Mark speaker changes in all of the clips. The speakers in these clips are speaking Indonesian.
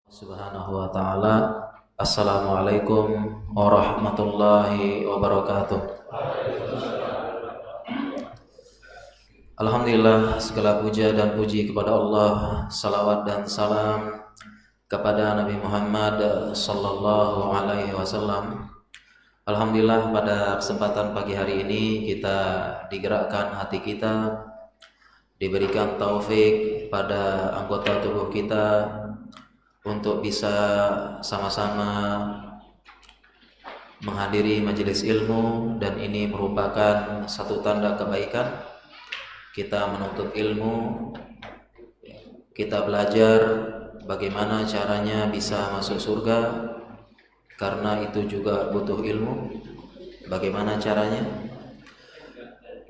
Speaker 1: Subhanahu wa ta'ala. Assalamualaikum warahmatullahi wabarakatuh. Alhamdulillah, segala puja dan puji kepada Allah. Salawat dan salam kepada Nabi Muhammad sallallahu alaihi wasallam. Alhamdulillah, pada kesempatan pagi hari ini kita digerakkan hati kita, diberikan taufik pada anggota tubuh kita untuk bisa sama-sama menghadiri majelis ilmu, dan ini merupakan satu tanda kebaikan. Kita menuntut ilmu, kita belajar bagaimana caranya bisa masuk surga, karena itu juga butuh ilmu. Bagaimana caranya?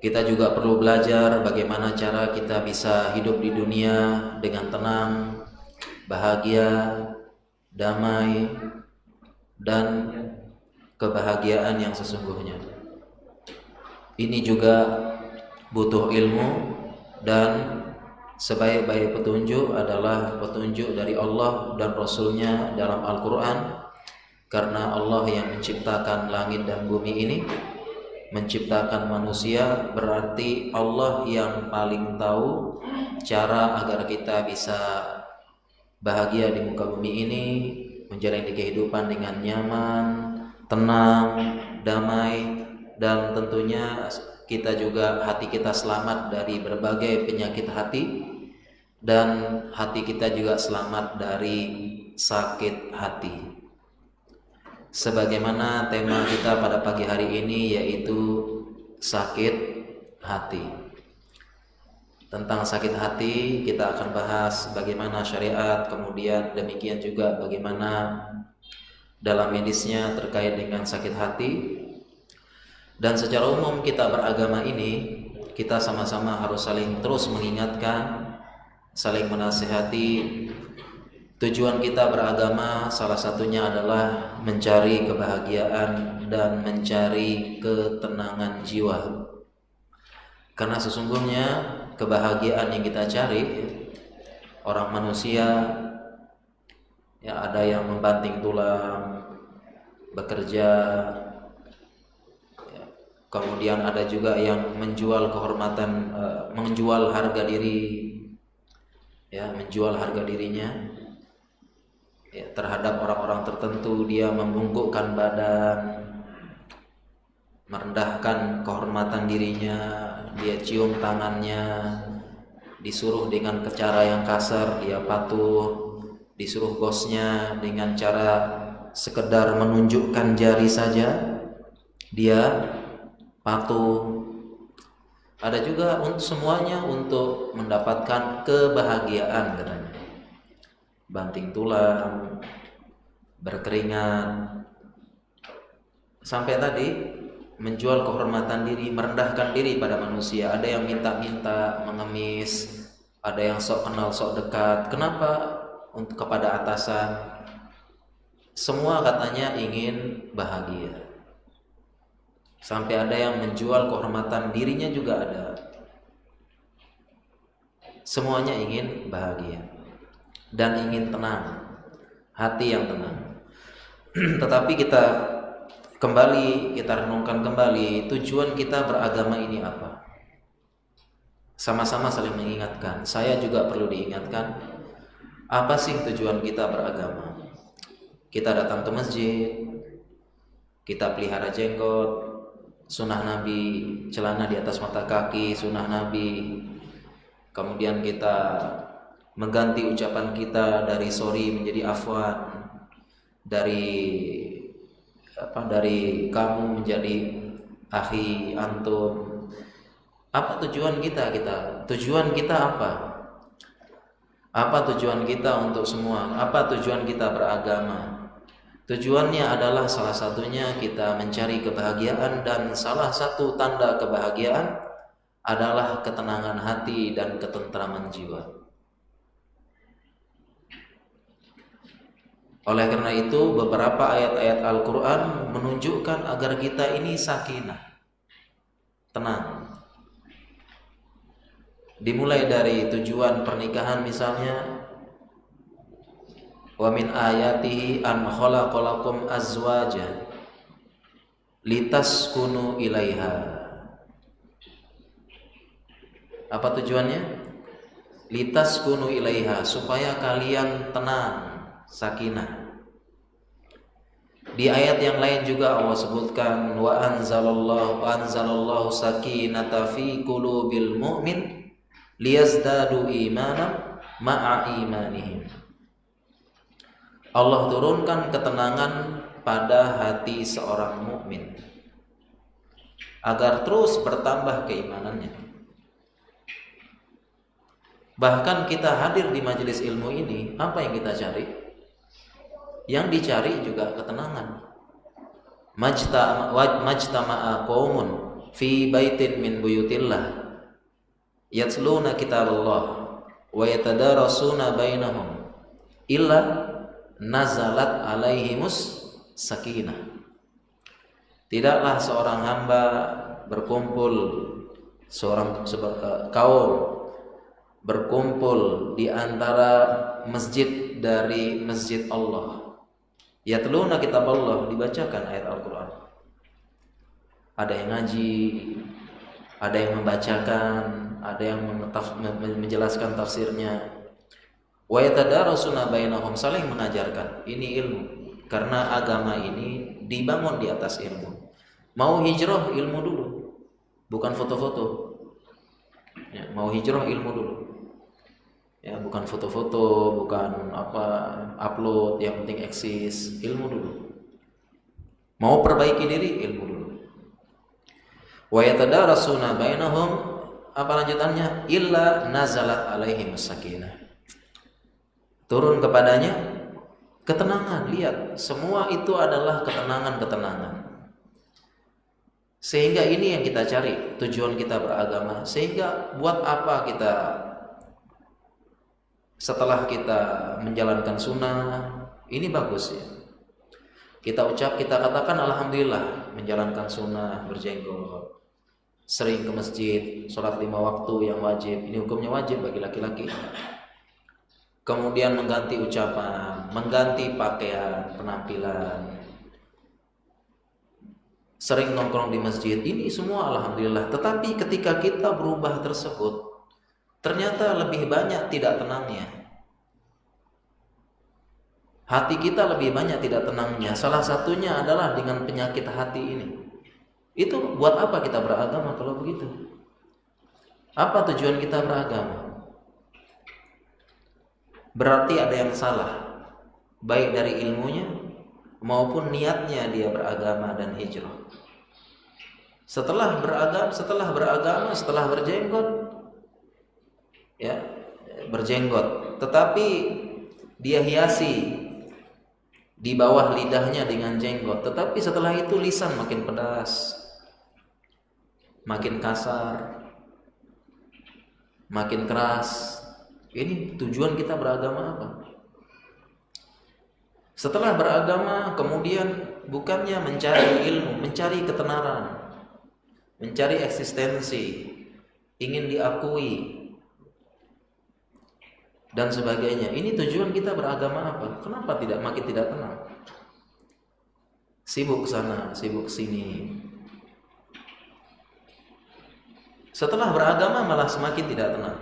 Speaker 1: Kita juga perlu belajar bagaimana cara kita bisa hidup di dunia dengan tenang, bahagia, damai, dan kebahagiaan yang sesungguhnya. Ini juga butuh ilmu, dan sebaik-baik petunjuk adalah petunjuk dari Allah dan Rasul-Nya dalam Al-Quran. Karena Allah yang menciptakan langit dan bumi ini, menciptakan manusia, berarti Allah yang paling tahu cara agar kita bisa bahagia di muka bumi ini, menjalani kehidupan dengan nyaman, tenang, damai, dan tentunya kita juga hati kita selamat dari berbagai penyakit hati, dan hati kita juga selamat dari sakit hati. Sebagaimana tema kita pada pagi hari ini, yaitu sakit hati. Tentang sakit hati kita akan bahas bagaimana syariat, kemudian demikian juga bagaimana dalam medisnya terkait dengan sakit hati. Dan secara umum kita beragama ini, kita sama-sama harus saling terus mengingatkan, saling menasihati. Tujuan kita beragama salah satunya adalah mencari kebahagiaan dan mencari ketenangan jiwa. Karena sesungguhnya kebahagiaan yang kita cari, orang manusia ya, ada yang membanting tulang, bekerja, ya, kemudian ada juga yang menjual kehormatan, menjual harga diri, ya, menjual harga dirinya ya, terhadap orang-orang tertentu. Dia membungkukkan badan, merendahkan kehormatan dirinya, dia cium tangannya, disuruh dengan cara yang kasar dia patuh, disuruh bosnya dengan cara sekedar menunjukkan jari saja dia patuh. Ada juga untuk semuanya untuk mendapatkan kebahagiaan katanya. Banting tulang, berkeringat, sampai tadi menjual kehormatan diri, merendahkan diri pada manusia. Ada yang minta-minta, mengemis, ada yang sok kenal sok dekat. Kenapa? Untuk kepada atasan. Semua katanya ingin bahagia. Sampai ada yang menjual kehormatan dirinya juga ada. Semuanya ingin bahagia dan ingin tenang, hati yang tenang. Tetapi kita renungkan kembali, tujuan kita beragama ini apa? Sama-sama saling mengingatkan. Saya juga perlu diingatkan, apa sih tujuan kita beragama? Kita datang ke masjid, kita pelihara jenggot, sunnah Nabi, celana di atas mata kaki, sunnah Nabi. Kemudian kita mengganti ucapan kita dari sorry menjadi afwan, dari kamu menjadi akhi antum. Apa tujuan kita? Tujuan kita apa? Apa tujuan kita untuk semua? Apa tujuan kita beragama? Tujuannya adalah salah satunya kita mencari kebahagiaan, dan salah satu tanda kebahagiaan adalah ketenangan hati dan ketentraman jiwa. Oleh karena itu, beberapa ayat-ayat Al-Quran menunjukkan agar kita ini sakinah, tenang. Dimulai dari tujuan pernikahan misalnya, Wa min ayatihi an khalaqalakum azwaja litaskunu ilaiha. Apa tujuannya? Litaskunu ilaiha, supaya kalian tenang, sakinah. Di ayat yang lain juga Allah sebutkan wa anzalallahu sakinata fi qulubil mu'min liyazdadu imanan ma'a imanihim. Allah turunkan ketenangan pada hati seorang mukmin agar terus bertambah keimanannya. Bahkan kita hadir di majelis ilmu ini, apa yang kita cari? Yang dicari juga ketenangan. Majtama'a qaumun fi baitin min buyutillah yatluna kitaballah wa yatadarasuna bainahum illa nazalat alaihimus sakinah. Tidaklah seorang hamba berkumpul, kaum berkumpul di antara masjid dari masjid Allah. Yatluna kitaballah, dibacakan ayat Al-Quran. Ada yang ngaji, ada yang membacakan, ada yang menjelaskan tafsirnya. Wa yatadarasuna bainahum, saling mengajarkan. Ini ilmu, karena agama ini dibangun di atas ilmu. Mau hijrah, ilmu dulu, bukan foto-foto. Ya, mau hijrah, ilmu dulu. Ya, bukan foto-foto, bukan upload, yang penting eksis, ilmu dulu. Mau perbaiki diri, ilmu dulu. Wa yatadarasuna bainahum, apa lanjutannya? Illa nazalat alaihimus sakinah. Turun kepadanya ketenangan. Lihat, semua itu adalah ketenangan. Sehingga ini yang kita cari, tujuan kita beragama. Sehingga buat apa kita setelah kita menjalankan sunnah, ini bagus ya. Kita katakan alhamdulillah menjalankan sunnah, berjenggot, sering ke masjid, sholat 5 waktu yang wajib. Ini hukumnya wajib bagi laki-laki. Kemudian mengganti ucapan, mengganti pakaian, penampilan, sering nongkrong di masjid. Ini semua alhamdulillah. Tetapi ketika kita berubah tersebut, ternyata lebih banyak tidak tenangnya. Hati kita lebih banyak tidak tenangnya. Salah satunya adalah dengan penyakit hati ini. Itu buat apa kita beragama kalau begitu? Apa tujuan kita beragama? Berarti ada yang salah, baik dari ilmunya maupun niatnya dia beragama dan hijrah. Setelah beragama, setelah berjenggot, tetapi dia hiasi di bawah lidahnya dengan jenggot, tetapi setelah itu lisan makin pedas, makin kasar, makin keras. Ini tujuan kita beragama apa? Setelah beragama, kemudian bukannya mencari ilmu, mencari ketenaran, mencari eksistensi, ingin diakui, dan sebagainya. Ini tujuan kita beragama apa? Kenapa makin tidak tenang? Sibuk sana, sibuk sini. Setelah beragama malah semakin tidak tenang.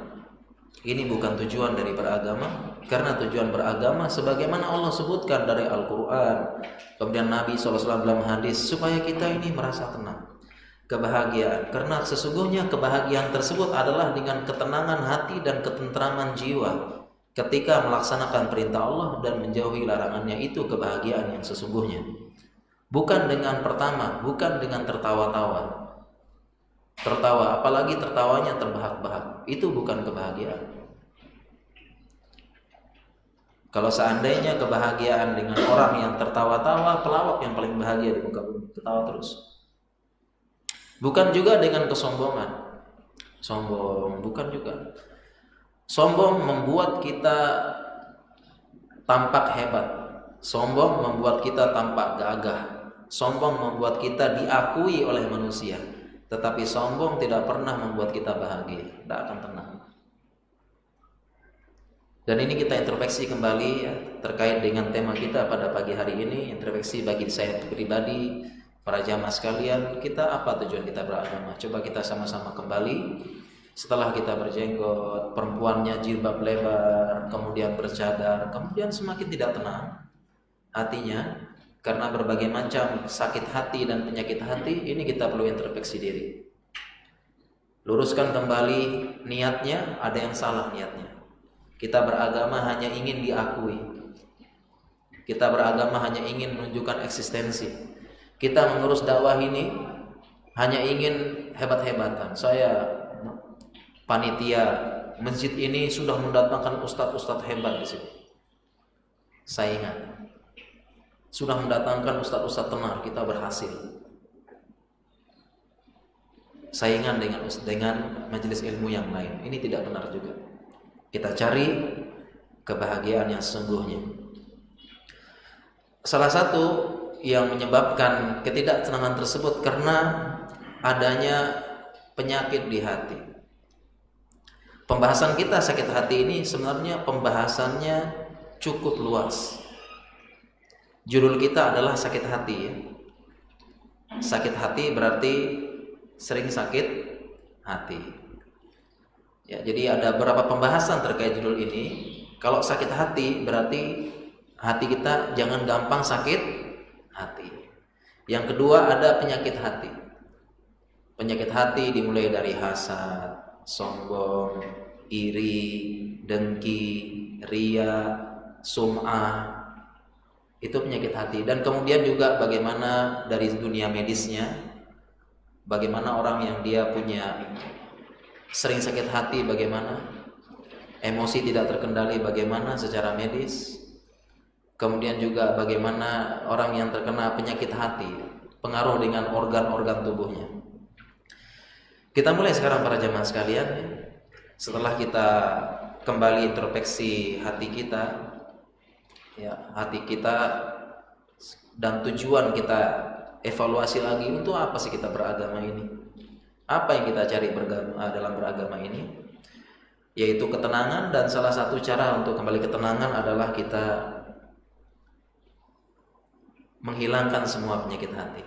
Speaker 1: Ini bukan tujuan dari beragama, karena tujuan beragama sebagaimana Allah sebutkan dari Al-Quran, kemudian Nabi SAW dalam hadis, supaya kita ini merasa tenang, kebahagiaan. Karena sesungguhnya kebahagiaan tersebut adalah dengan ketenangan hati dan ketentraman jiwa ketika melaksanakan perintah Allah dan menjauhi larangannya. Itu kebahagiaan yang sesungguhnya. Bukan dengan bukan dengan tertawa-tawa, apalagi tertawanya terbahak-bahak. Itu bukan kebahagiaan. Kalau seandainya kebahagiaan dengan orang yang tertawa-tawa, pelawak yang paling bahagia di muka bumi, ketawa terus. Bukan juga dengan kesombongan. Sombong, bukan juga. Sombong membuat kita tampak hebat. Sombong membuat kita tampak gagah. Sombong membuat kita diakui oleh manusia. Tetapi sombong tidak pernah membuat kita bahagia, tidak akan tenang. Dan ini kita introspeksi kembali ya, terkait dengan tema kita pada pagi hari ini. Introspeksi bagi saya pribadi, para jamaah sekalian, kita apa tujuan kita beragama? Coba kita sama-sama kembali. Setelah kita berjenggot, perempuannya jilbab lebar, kemudian bercadar, kemudian semakin tidak tenang hatinya karena berbagai macam sakit hati dan penyakit hati. Ini kita perlu introspeksi diri. Luruskan kembali niatnya, ada yang salah niatnya. Kita beragama hanya ingin diakui. Kita beragama hanya ingin menunjukkan eksistensi. Kita mengurus dakwah ini hanya ingin hebat-hebatan. Saya panitia masjid ini sudah mendatangkan ustadz-ustadz hebat di sini. Saingan. Sudah mendatangkan ustadz-ustadz tenar, kita berhasil. Saingan dengan majelis ilmu yang lain. Ini tidak benar juga. Kita cari kebahagiaan yang sesungguhnya. Salah satu yang menyebabkan ketidaktenangan tersebut karena adanya penyakit di hati. Pembahasan kita sakit hati ini sebenarnya pembahasannya cukup luas. Judul kita adalah sakit hati ya. Sakit hati berarti sering sakit hati. Ya, jadi ada beberapa pembahasan terkait judul ini. Kalau sakit hati berarti hati kita jangan gampang sakit hati. Yang kedua ada penyakit hati. Penyakit hati dimulai dari hasad, sombong, iri, dengki, ria, sum'ah. Itu penyakit hati. Dan kemudian juga bagaimana dari dunia medisnya, bagaimana orang yang dia punya sering sakit hati, bagaimana emosi tidak terkendali, bagaimana secara medis. Kemudian juga bagaimana orang yang terkena penyakit hati pengaruh dengan organ-organ tubuhnya. Kita mulai sekarang para jamaah sekalian. Setelah kita kembali introspeksi hati kita, ya, hati kita dan tujuan kita evaluasi lagi, untuk apa sih kita beragama ini? Apa yang kita cari dalam beragama ini? Yaitu ketenangan, dan salah satu cara untuk kembali ketenangan adalah kita menghilangkan semua penyakit hati.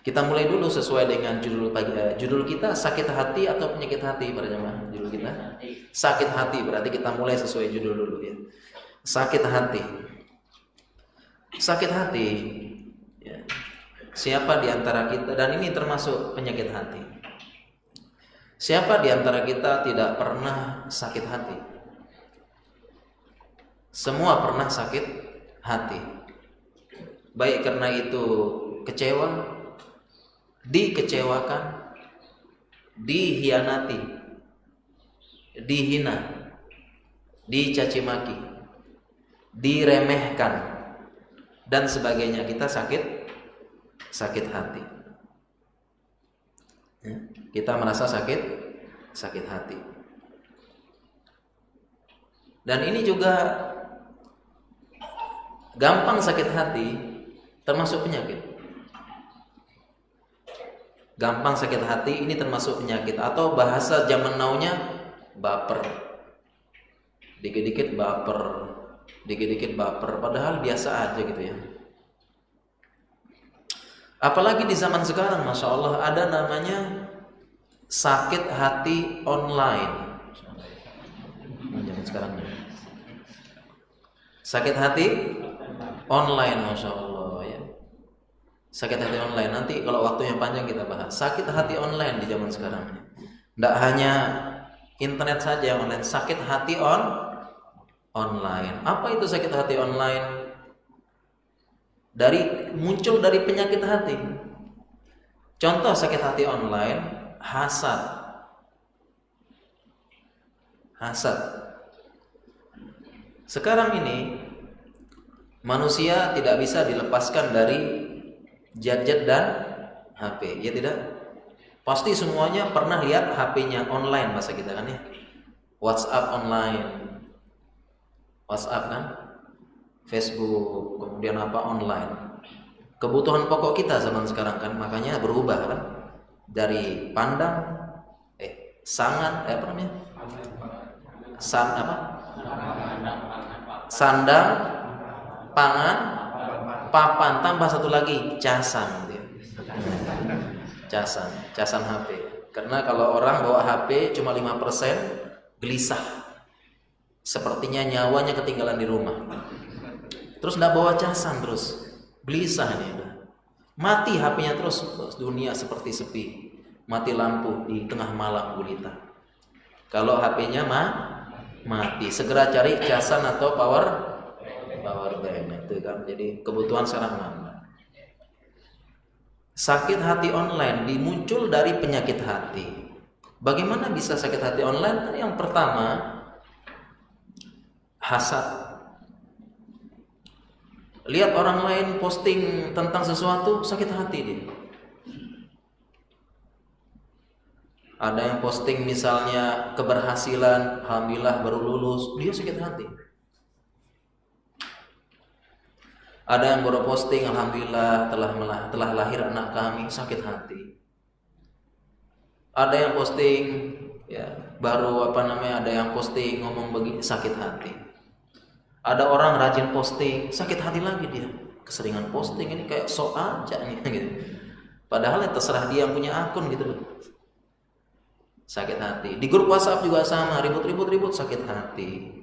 Speaker 1: Kita mulai dulu sesuai dengan judul kita, sakit hati atau penyakit hati para jemaah. Judul kita sakit hati, berarti kita mulai sesuai judul dulu ya. Sakit hati. Sakit hati ya. Siapa di antara kita, dan ini termasuk penyakit hati, siapa di antara kita tidak pernah sakit hati? Semua pernah sakit hati. Baik karena itu kecewa, dikecewakan, dihianati, dihina, dicaci maki, diremehkan, dan sebagainya. Kita sakit hati. Ya, kita merasa sakit hati. Dan ini juga gampang sakit hati, termasuk penyakit. Gampang sakit hati ini termasuk penyakit, atau bahasa zaman now-nya baper. Dikit-dikit baper, padahal biasa aja gitu ya. Apalagi di zaman sekarang, Masya Allah, ada namanya sakit hati online. Zaman sekarang sakit hati online, Masya Allah ya. Sakit hati online, nanti kalau waktunya panjang kita bahas. Sakit hati online di zaman sekarang. Tidak hanya internet saja yang online, sakit hati online. Apa itu sakit hati online? Muncul dari penyakit hati. Contoh sakit hati online, hasad. Sekarang ini manusia tidak bisa dilepaskan dari gadget dan HP, ya tidak? Pasti semuanya pernah lihat HP-nya online, bahasa kita kan ya. WhatsApp online, WhatsApp kan, Facebook, kemudian apa online. Kebutuhan pokok kita zaman sekarang kan, makanya berubah kan, dari pandang, sangat, Sandang, pangan, papan, tambah satu lagi casan. Casan HP. Karena kalau orang bawa HP cuma 5%, gelisah. Sepertinya nyawanya ketinggalan di rumah. Terus nggak bawa casan, terus gelisah nih. Mati HP-nya terus, dunia seperti sepi. Mati lampu di tengah malam gulita. Kalau HP-nya mati, segera cari casan atau power bank. Itu kan jadi kebutuhan sekarang mana. Sakit hati online dimuncul dari penyakit hati. Bagaimana bisa sakit hati online? Yang pertama, hasad. Lihat orang lain posting tentang sesuatu, sakit hati dia. Ada yang posting misalnya keberhasilan, alhamdulillah baru lulus, dia sakit hati. Ada yang baru posting, alhamdulillah telah lahir anak kami, sakit hati. Ada yang posting, ya baru ada yang posting ngomong begini, sakit hati. Ada orang rajin posting, sakit hati lagi dia. Keseringan posting ini kayak sok aja nih, gitu. Padahal ya terserah dia yang punya akun gitu loh. Sakit hati. Di grup WhatsApp juga sama, ribut sakit hati.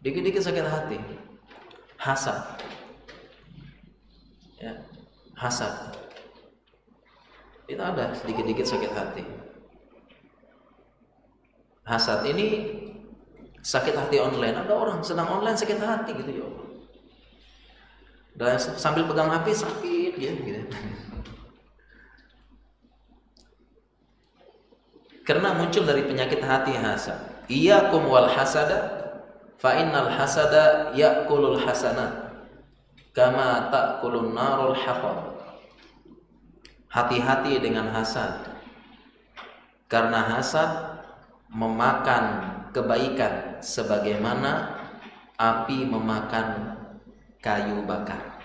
Speaker 1: Dikit-dikit sakit hati. Hasad. Ya, hasad. Itu ada sedikit-dikit sakit hati. Hasad ini sakit hati online. Ada orang sedang online sakit hati gitu ya. Dan sambil pegang HP sakit ya, gitu. Karena muncul dari penyakit hati hasad. Iyyakum wal hasada fa innal hasada ya'kulul hasanat kama ta'kulun narul hatab. Hati-hati dengan hasad. Karena hasad memakan kebaikan sebagaimana api memakan kayu bakar.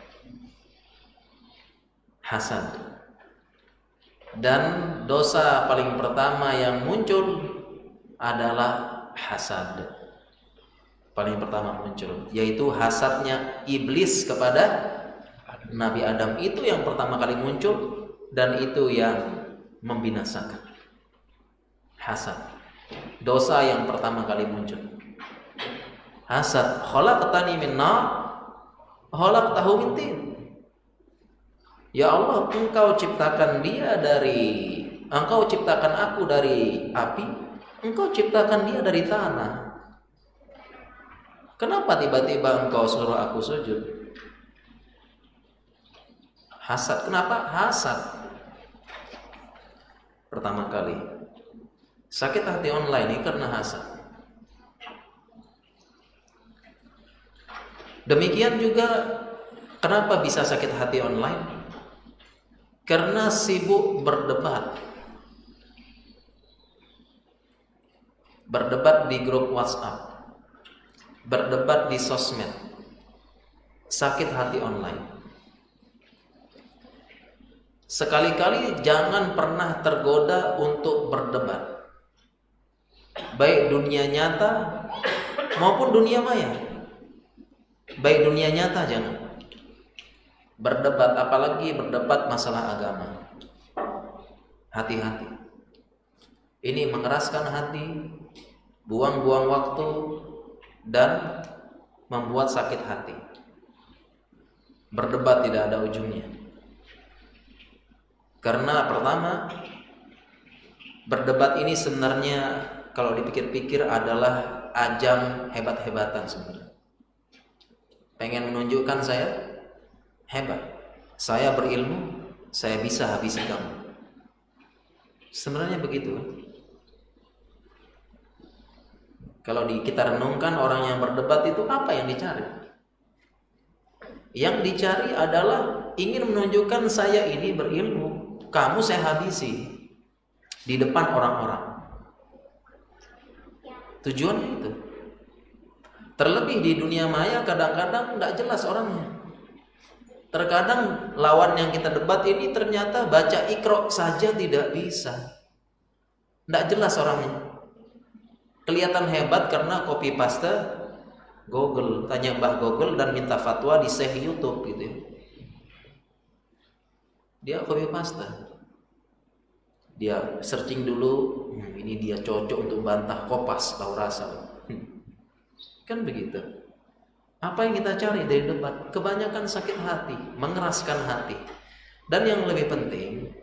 Speaker 1: Hasad. Dan dosa paling pertama yang muncul adalah hasad. Paling pertama muncul, yaitu hasadnya iblis kepada Nabi Adam. Itu yang pertama kali muncul dan itu yang membinasakan. Hasad. Dosa yang pertama kali muncul. Hasad. Khalaqtani min nar, khalaqtahu min tin. Ya Allah, Engkau ciptakan aku dari api, Engkau ciptakan dia dari tanah. Kenapa tiba-tiba Engkau suruh aku sujud? Hasad. Kenapa? Hasad. Pertama kali. Sakit hati online ini karena hasad. Demikian juga kenapa bisa sakit hati online? Karena sibuk berdebat. Berdebat di grup WhatsApp. Berdebat di sosmed. Sakit hati online. Sekali-kali jangan pernah tergoda untuk berdebat. Baik dunia nyata maupun dunia maya. Baik dunia nyata jangan berdebat, apalagi berdebat masalah agama. Hati-hati. Ini mengeraskan hati, buang-buang waktu, dan membuat sakit hati. Berdebat tidak ada ujungnya. Karena pertama, berdebat ini sebenarnya kalau dipikir-pikir adalah ajang hebat-hebatan sebenarnya. Pengen menunjukkan saya hebat, saya berilmu, saya bisa habisi kamu. Sebenarnya begitu. Kalau kita renungkan, orang yang berdebat itu apa yang dicari? Yang dicari adalah ingin menunjukkan saya ini berilmu, kamu saya habisi di depan orang-orang. Tujuannya itu. Terlebih di dunia maya kadang-kadang tidak jelas orangnya. Terkadang lawan yang kita debat ini ternyata baca Iqra saja tidak bisa. Tidak jelas orangnya. kelihatan hebat karena copy paste Google, tanya Mbah Google dan minta fatwa di Syekh YouTube gitu ya. Dia copy paste, dia searching dulu, ini dia cocok untuk bantah Kopas tahu rasa. Kan begitu. Apa yang kita cari dari debat? Kebanyakan sakit hati, mengeraskan hati. Dan yang lebih penting,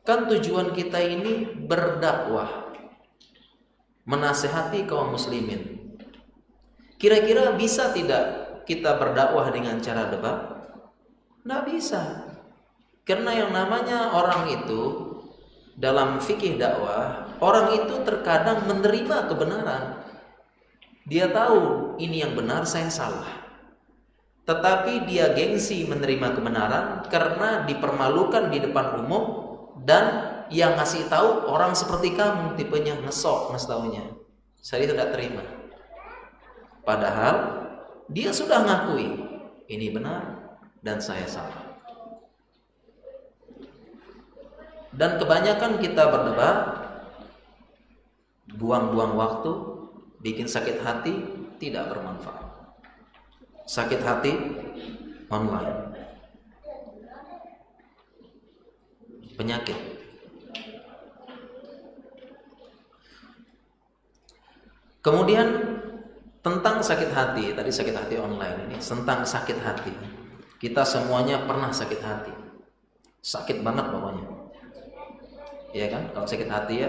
Speaker 1: kan tujuan kita ini berdakwah, menasehati kaum muslimin. Kira-kira bisa tidak kita berdakwah dengan cara debat? Nggak bisa. Karena yang namanya orang itu dalam fikih dakwah, orang itu terkadang menerima kebenaran. Dia tahu ini yang benar, saya salah. Tetapi dia gengsi menerima kebenaran karena dipermalukan di depan umum, dan yang ngasih tahu orang seperti kamu, tipenya ngesok taunya. Saya tidak terima. Padahal dia sudah ngakui ini benar dan saya salah. Dan kebanyakan kita berdebat, buang-buang waktu, bikin sakit hati, tidak bermanfaat. Sakit hati online, penyakit. Kemudian tentang sakit hati, tadi sakit hati online ini, tentang sakit hati. Kita semuanya pernah sakit hati. Sakit banget pokoknya. Ya kan? Kalau sakit hati ya.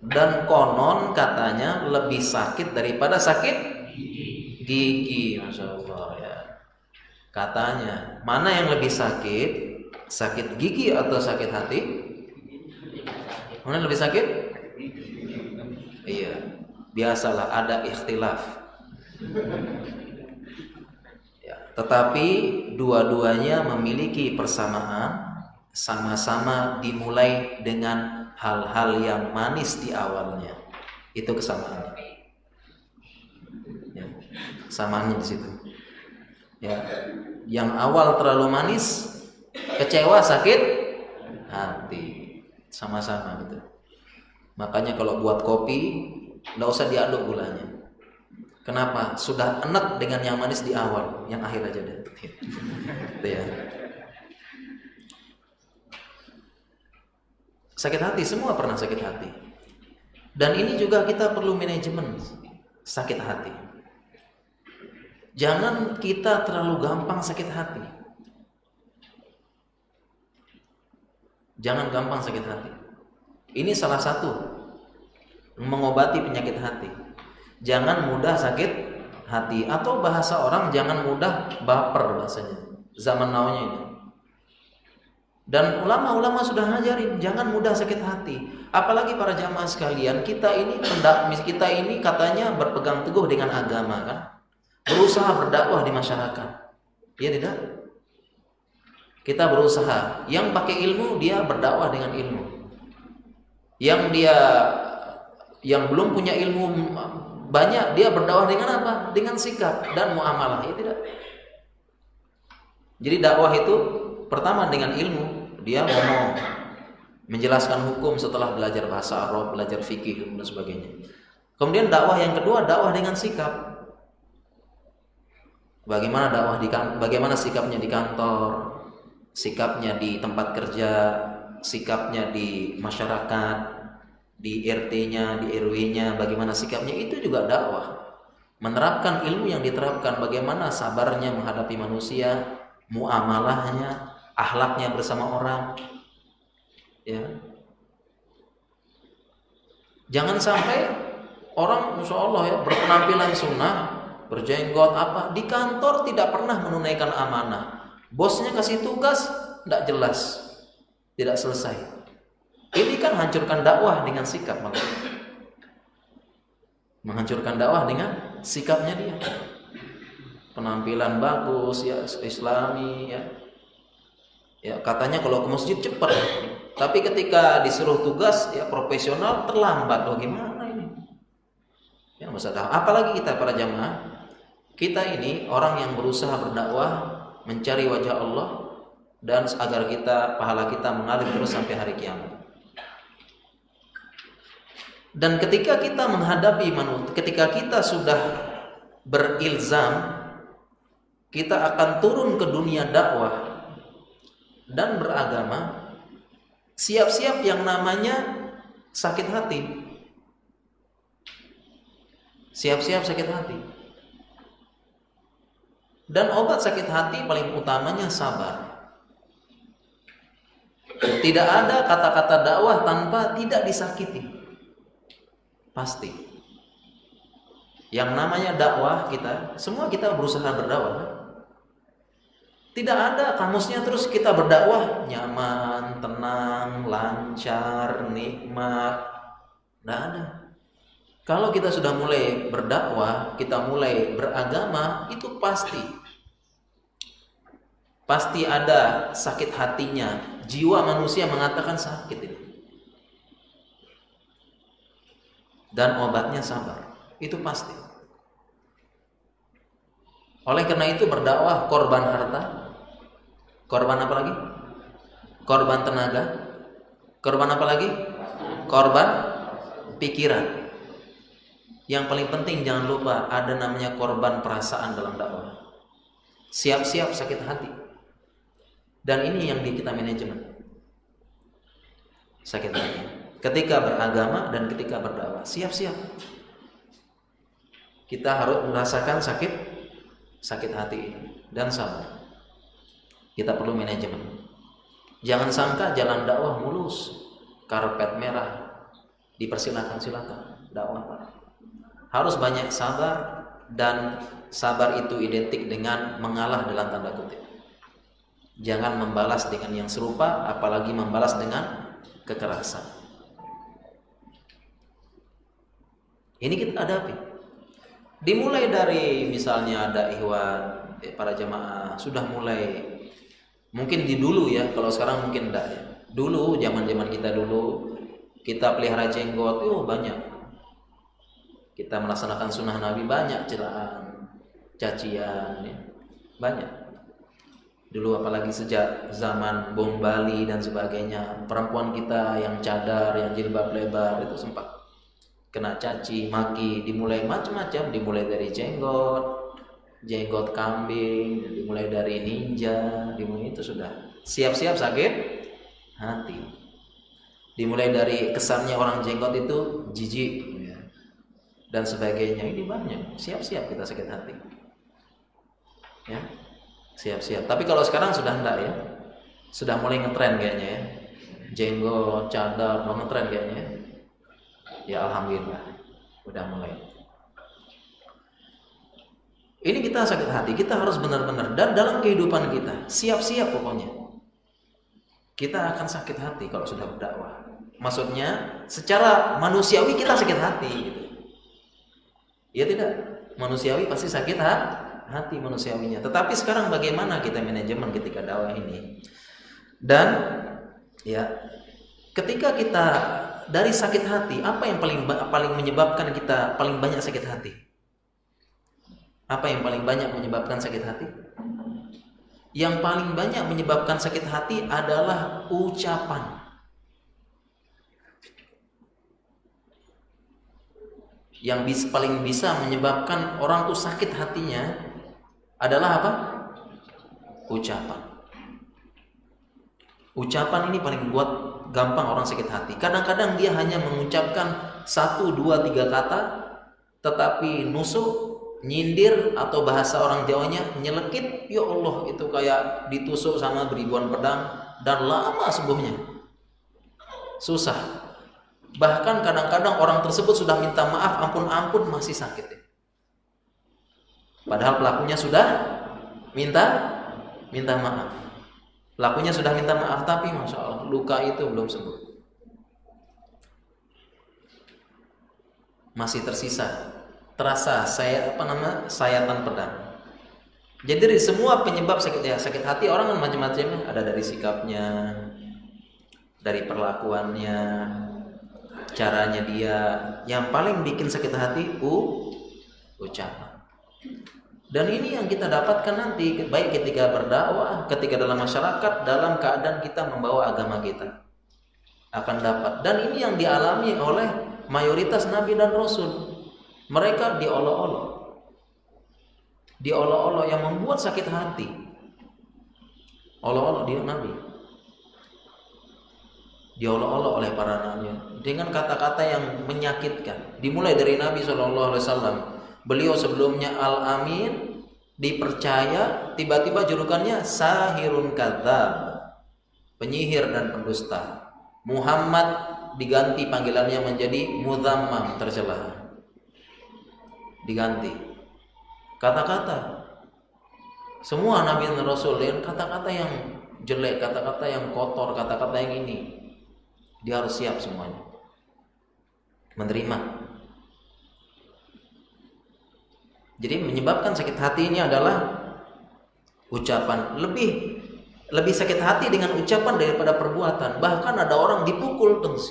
Speaker 1: Dan konon katanya lebih sakit daripada sakit gigi. Masya Allah ya. Katanya, mana yang lebih sakit? Sakit gigi atau sakit hati? Mana yang lebih sakit? Iya. Biasalah ada ikhtilaf. Ya, tetapi dua-duanya memiliki persamaan, sama-sama dimulai dengan hal-hal yang manis di awalnya. Itu kesamaannya. Ya, kesamaannya di situ. Ya, yang awal terlalu manis, kecewa, sakit hati, sama-sama gitu. Makanya kalau buat kopi, nggak usah diaduk gulanya. Kenapa? Sudah enak dengan yang manis di awal, yang akhir aja deh. Gitu ya. Sakit hati, semua pernah sakit hati. Dan ini juga kita perlu manajemen sakit hati. Jangan kita terlalu gampang sakit hati. Jangan gampang sakit hati. Ini salah satu mengobati penyakit hati. Jangan mudah sakit hati, atau bahasa orang jangan mudah baper bahasanya. Zaman now-nya ini. Dan ulama-ulama sudah ngajarin jangan mudah sakit hati. Apalagi para jamaah sekalian, kita ini katanya berpegang teguh dengan agama kan? Berusaha berdakwah di masyarakat. Iya tidak? Kita berusaha. Yang pakai ilmu dia berdakwah dengan ilmu. Yang belum punya ilmu banyak, dia berdakwah dengan apa? Dengan sikap dan muamalah, ya tidak? Jadi dakwah itu pertama dengan ilmu, dia ngomong, menjelaskan hukum setelah belajar bahasa Arab, belajar fikih dan sebagainya. Kemudian dakwah yang kedua, dakwah dengan sikap. Bagaimana sikapnya di kantor, sikapnya di tempat kerja, sikapnya di masyarakat, di RT-nya, di RW-nya, bagaimana sikapnya, itu juga dakwah. Menerapkan ilmu yang diterapkan, bagaimana sabarnya menghadapi manusia, muamalahnya, akhlaknya bersama orang. Ya. Jangan sampai orang, Masya Allah ya, berpenampilan sunnah, berjenggot apa, di kantor tidak pernah menunaikan amanah. Bosnya kasih tugas, tidak jelas, tidak selesai. Ini kan hancurkan dakwah dengan sikap malah. Menghancurkan dakwah dengan sikapnya dia. Penampilan bagus ya, Islami ya. Ya katanya kalau ke masjid cepat. Tapi ketika disuruh tugas ya profesional terlambat. Loh gimana ini? Ya masalah. Apalagi kita para jamaah, kita ini orang yang berusaha berdakwah, mencari wajah Allah, dan agar pahala kita mengalir terus sampai hari kiamat. Dan ketika kita menghadapi manusia, ketika kita sudah berilzam, kita akan turun ke dunia dakwah dan beragama, siap-siap yang namanya sakit hati. Siap-siap sakit hati. Dan obat sakit hati paling utamanya sabar. Tidak ada kata-kata dakwah tanpa tidak disakiti. Pasti. Yang namanya dakwah kita, semua kita berusaha berdakwah. Tidak ada kamusnya terus kita berdakwah nyaman, tenang, lancar, nikmat. Tidak ada. Kalau kita sudah mulai berdakwah, kita mulai beragama, itu pasti ada sakit hatinya. Jiwa manusia mengatakan sakit itu. Dan obatnya sabar. Itu pasti. Oleh karena itu berdakwah korban harta. Korban apa lagi? Korban tenaga. Korban apa lagi? Korban pikiran. Yang paling penting jangan lupa ada namanya korban perasaan dalam dakwah. Siap-siap sakit hati. Dan ini yang kita manajemen. Sakit hati. Ketika beragama dan ketika berdakwah, siap-siap. Kita harus merasakan sakit hati dan sabar. Kita perlu manajemen. Jangan sangka jalan dakwah mulus, karpet merah, dipersilakan dakwah. Harus banyak sabar, dan sabar itu identik dengan mengalah dalam tanda kutip. Jangan membalas dengan yang serupa, apalagi membalas dengan kekerasan. Ini kita hadapi. Dimulai dari misalnya ada ikhwan, para jamaah sudah mulai. Mungkin di dulu ya, kalau sekarang mungkin enggak ya. Dulu, zaman-zaman kita dulu, kita pelihara jenggot, banyak. Kita melaksanakan sunnah Nabi, banyak celaan, cacian, ya. Banyak. Dulu apalagi sejak zaman bom Bali dan sebagainya, perempuan kita yang cadar, yang jilbab lebar itu sempat kena caci, maki, dimulai macam-macam, dimulai dari jenggot kambing, dimulai dari ninja, dimulai itu sudah siap-siap sakit hati. Dimulai dari kesannya orang jenggot itu jijik dan sebagainya, ini banyak. Siap-siap kita sakit hati. Ya. Siap-siap. Tapi kalau sekarang sudah enggak ya. Sudah mulai ngetren kayaknya ya. Jenggot, cadar, mau ngetren kayaknya. Ya alhamdulillah. Udah mulai. Ini kita sakit hati, kita harus benar-benar, dan dalam kehidupan kita siap-siap pokoknya. Kita akan sakit hati kalau sudah berdakwah. Maksudnya secara manusiawi kita sakit hati gitu. Ya tidak, manusiawi pasti sakit hati manusiawinya. Tetapi sekarang bagaimana kita manajemen ketika dakwah ini? Dan ya, ketika kita dari sakit hati, apa yang paling menyebabkan kita paling banyak sakit hati? Apa yang paling banyak menyebabkan sakit hati? Yang paling banyak menyebabkan sakit hati adalah ucapan. Yang paling bisa menyebabkan orang tuh sakit hatinya adalah apa? Ucapan. Ucapan ini paling buat gampang orang sakit hati. Kadang-kadang dia hanya mengucapkan 1, 2, 3 kata, tetapi nusuk, nyindir, atau bahasa orang Jawanya nyelekit, ya Allah, itu kayak ditusuk sama beribuan pedang dan lama sembuhnya. Susah. Bahkan kadang-kadang orang tersebut sudah minta maaf, ampun masih sakit ya. Padahal pelakunya sudah minta maaf. Pelakunya sudah minta maaf, tapi masya Allah luka itu belum sembuh. Masih terasa sayatan pedang. Jadi dari semua penyebab sakit hati orang kan macam-macam, ada dari sikapnya, dari perlakuannya, caranya dia. Yang paling bikin sakit hati ucapan. Dan ini yang kita dapatkan nanti, baik ketika berdakwah, ketika dalam masyarakat, dalam keadaan kita membawa agama kita akan dapat. Dan ini yang dialami oleh mayoritas nabi dan rasul. Mereka diolok-olok. Diolok-olok yang membuat sakit hati. Olok-olok dia nabi. Diolok-olok oleh para nabi dengan kata-kata yang menyakitkan. Dimulai dari Nabi SAW. Beliau sebelumnya Al-Amin, dipercaya, tiba-tiba julukannya Sahirun Kadzab, penyihir dan pendusta. Muhammad diganti panggilannya menjadi Mudzammam, tercela. Diganti. Kata-kata semua nabi dan rasul dengan kata-kata yang jelek, kata-kata yang kotor, kata-kata yang ini. Dia harus siap semuanya menerima. Jadi menyebabkan sakit hati ini adalah ucapan. Lebih sakit hati dengan ucapan daripada perbuatan. Bahkan ada orang dipukul terus.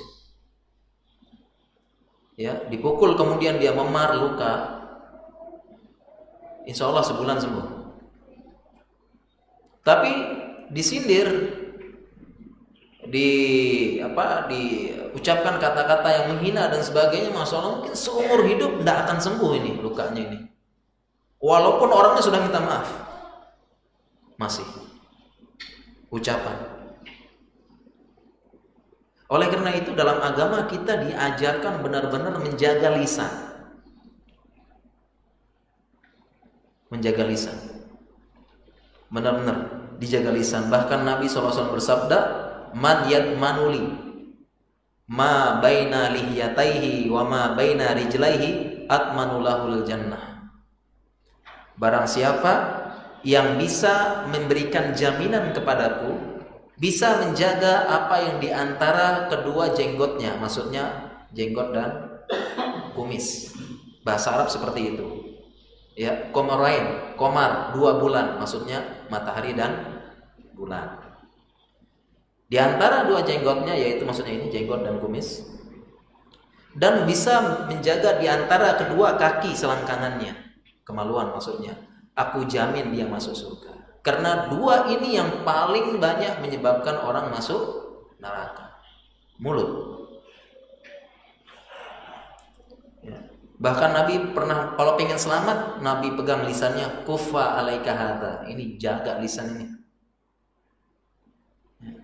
Speaker 1: Ya, dipukul kemudian dia memar, luka. Insya Allah sebulan sembuh. Tapi disindir, diucapkan kata-kata yang menghina dan sebagainya, Masya Allah mungkin seumur hidup tidak akan sembuh ini lukanya ini. Walaupun orangnya sudah minta maaf, masih ucapan. Oleh karena itu dalam agama kita diajarkan benar-benar menjaga lisan. Menjaga lisan. Benar-benar dijaga lisan. Bahkan Nabi SAW bersabda, "Man yadmanuli ma baina lihyataihi wa ma baina rijlaihi atmanulahul jannah." Barang siapa yang bisa memberikan jaminan kepadaku, bisa menjaga apa yang diantara kedua jenggotnya, maksudnya jenggot dan kumis. Bahasa Arab seperti itu. Ya, komarain, komar 2 bulan, maksudnya matahari dan bulan. Di antara 2 jenggotnya, yaitu maksudnya ini jenggot dan kumis, dan bisa menjaga di antara kedua kaki selangkangannya. Kemaluan maksudnya, aku jamin dia masuk surga. Karena 2 ini yang paling banyak menyebabkan orang masuk neraka. Mulut. Ya. Bahkan Nabi pernah kalau pengen selamat, Nabi pegang lisannya, kufa alaika hadza. Ini jaga lisan ini. Ya.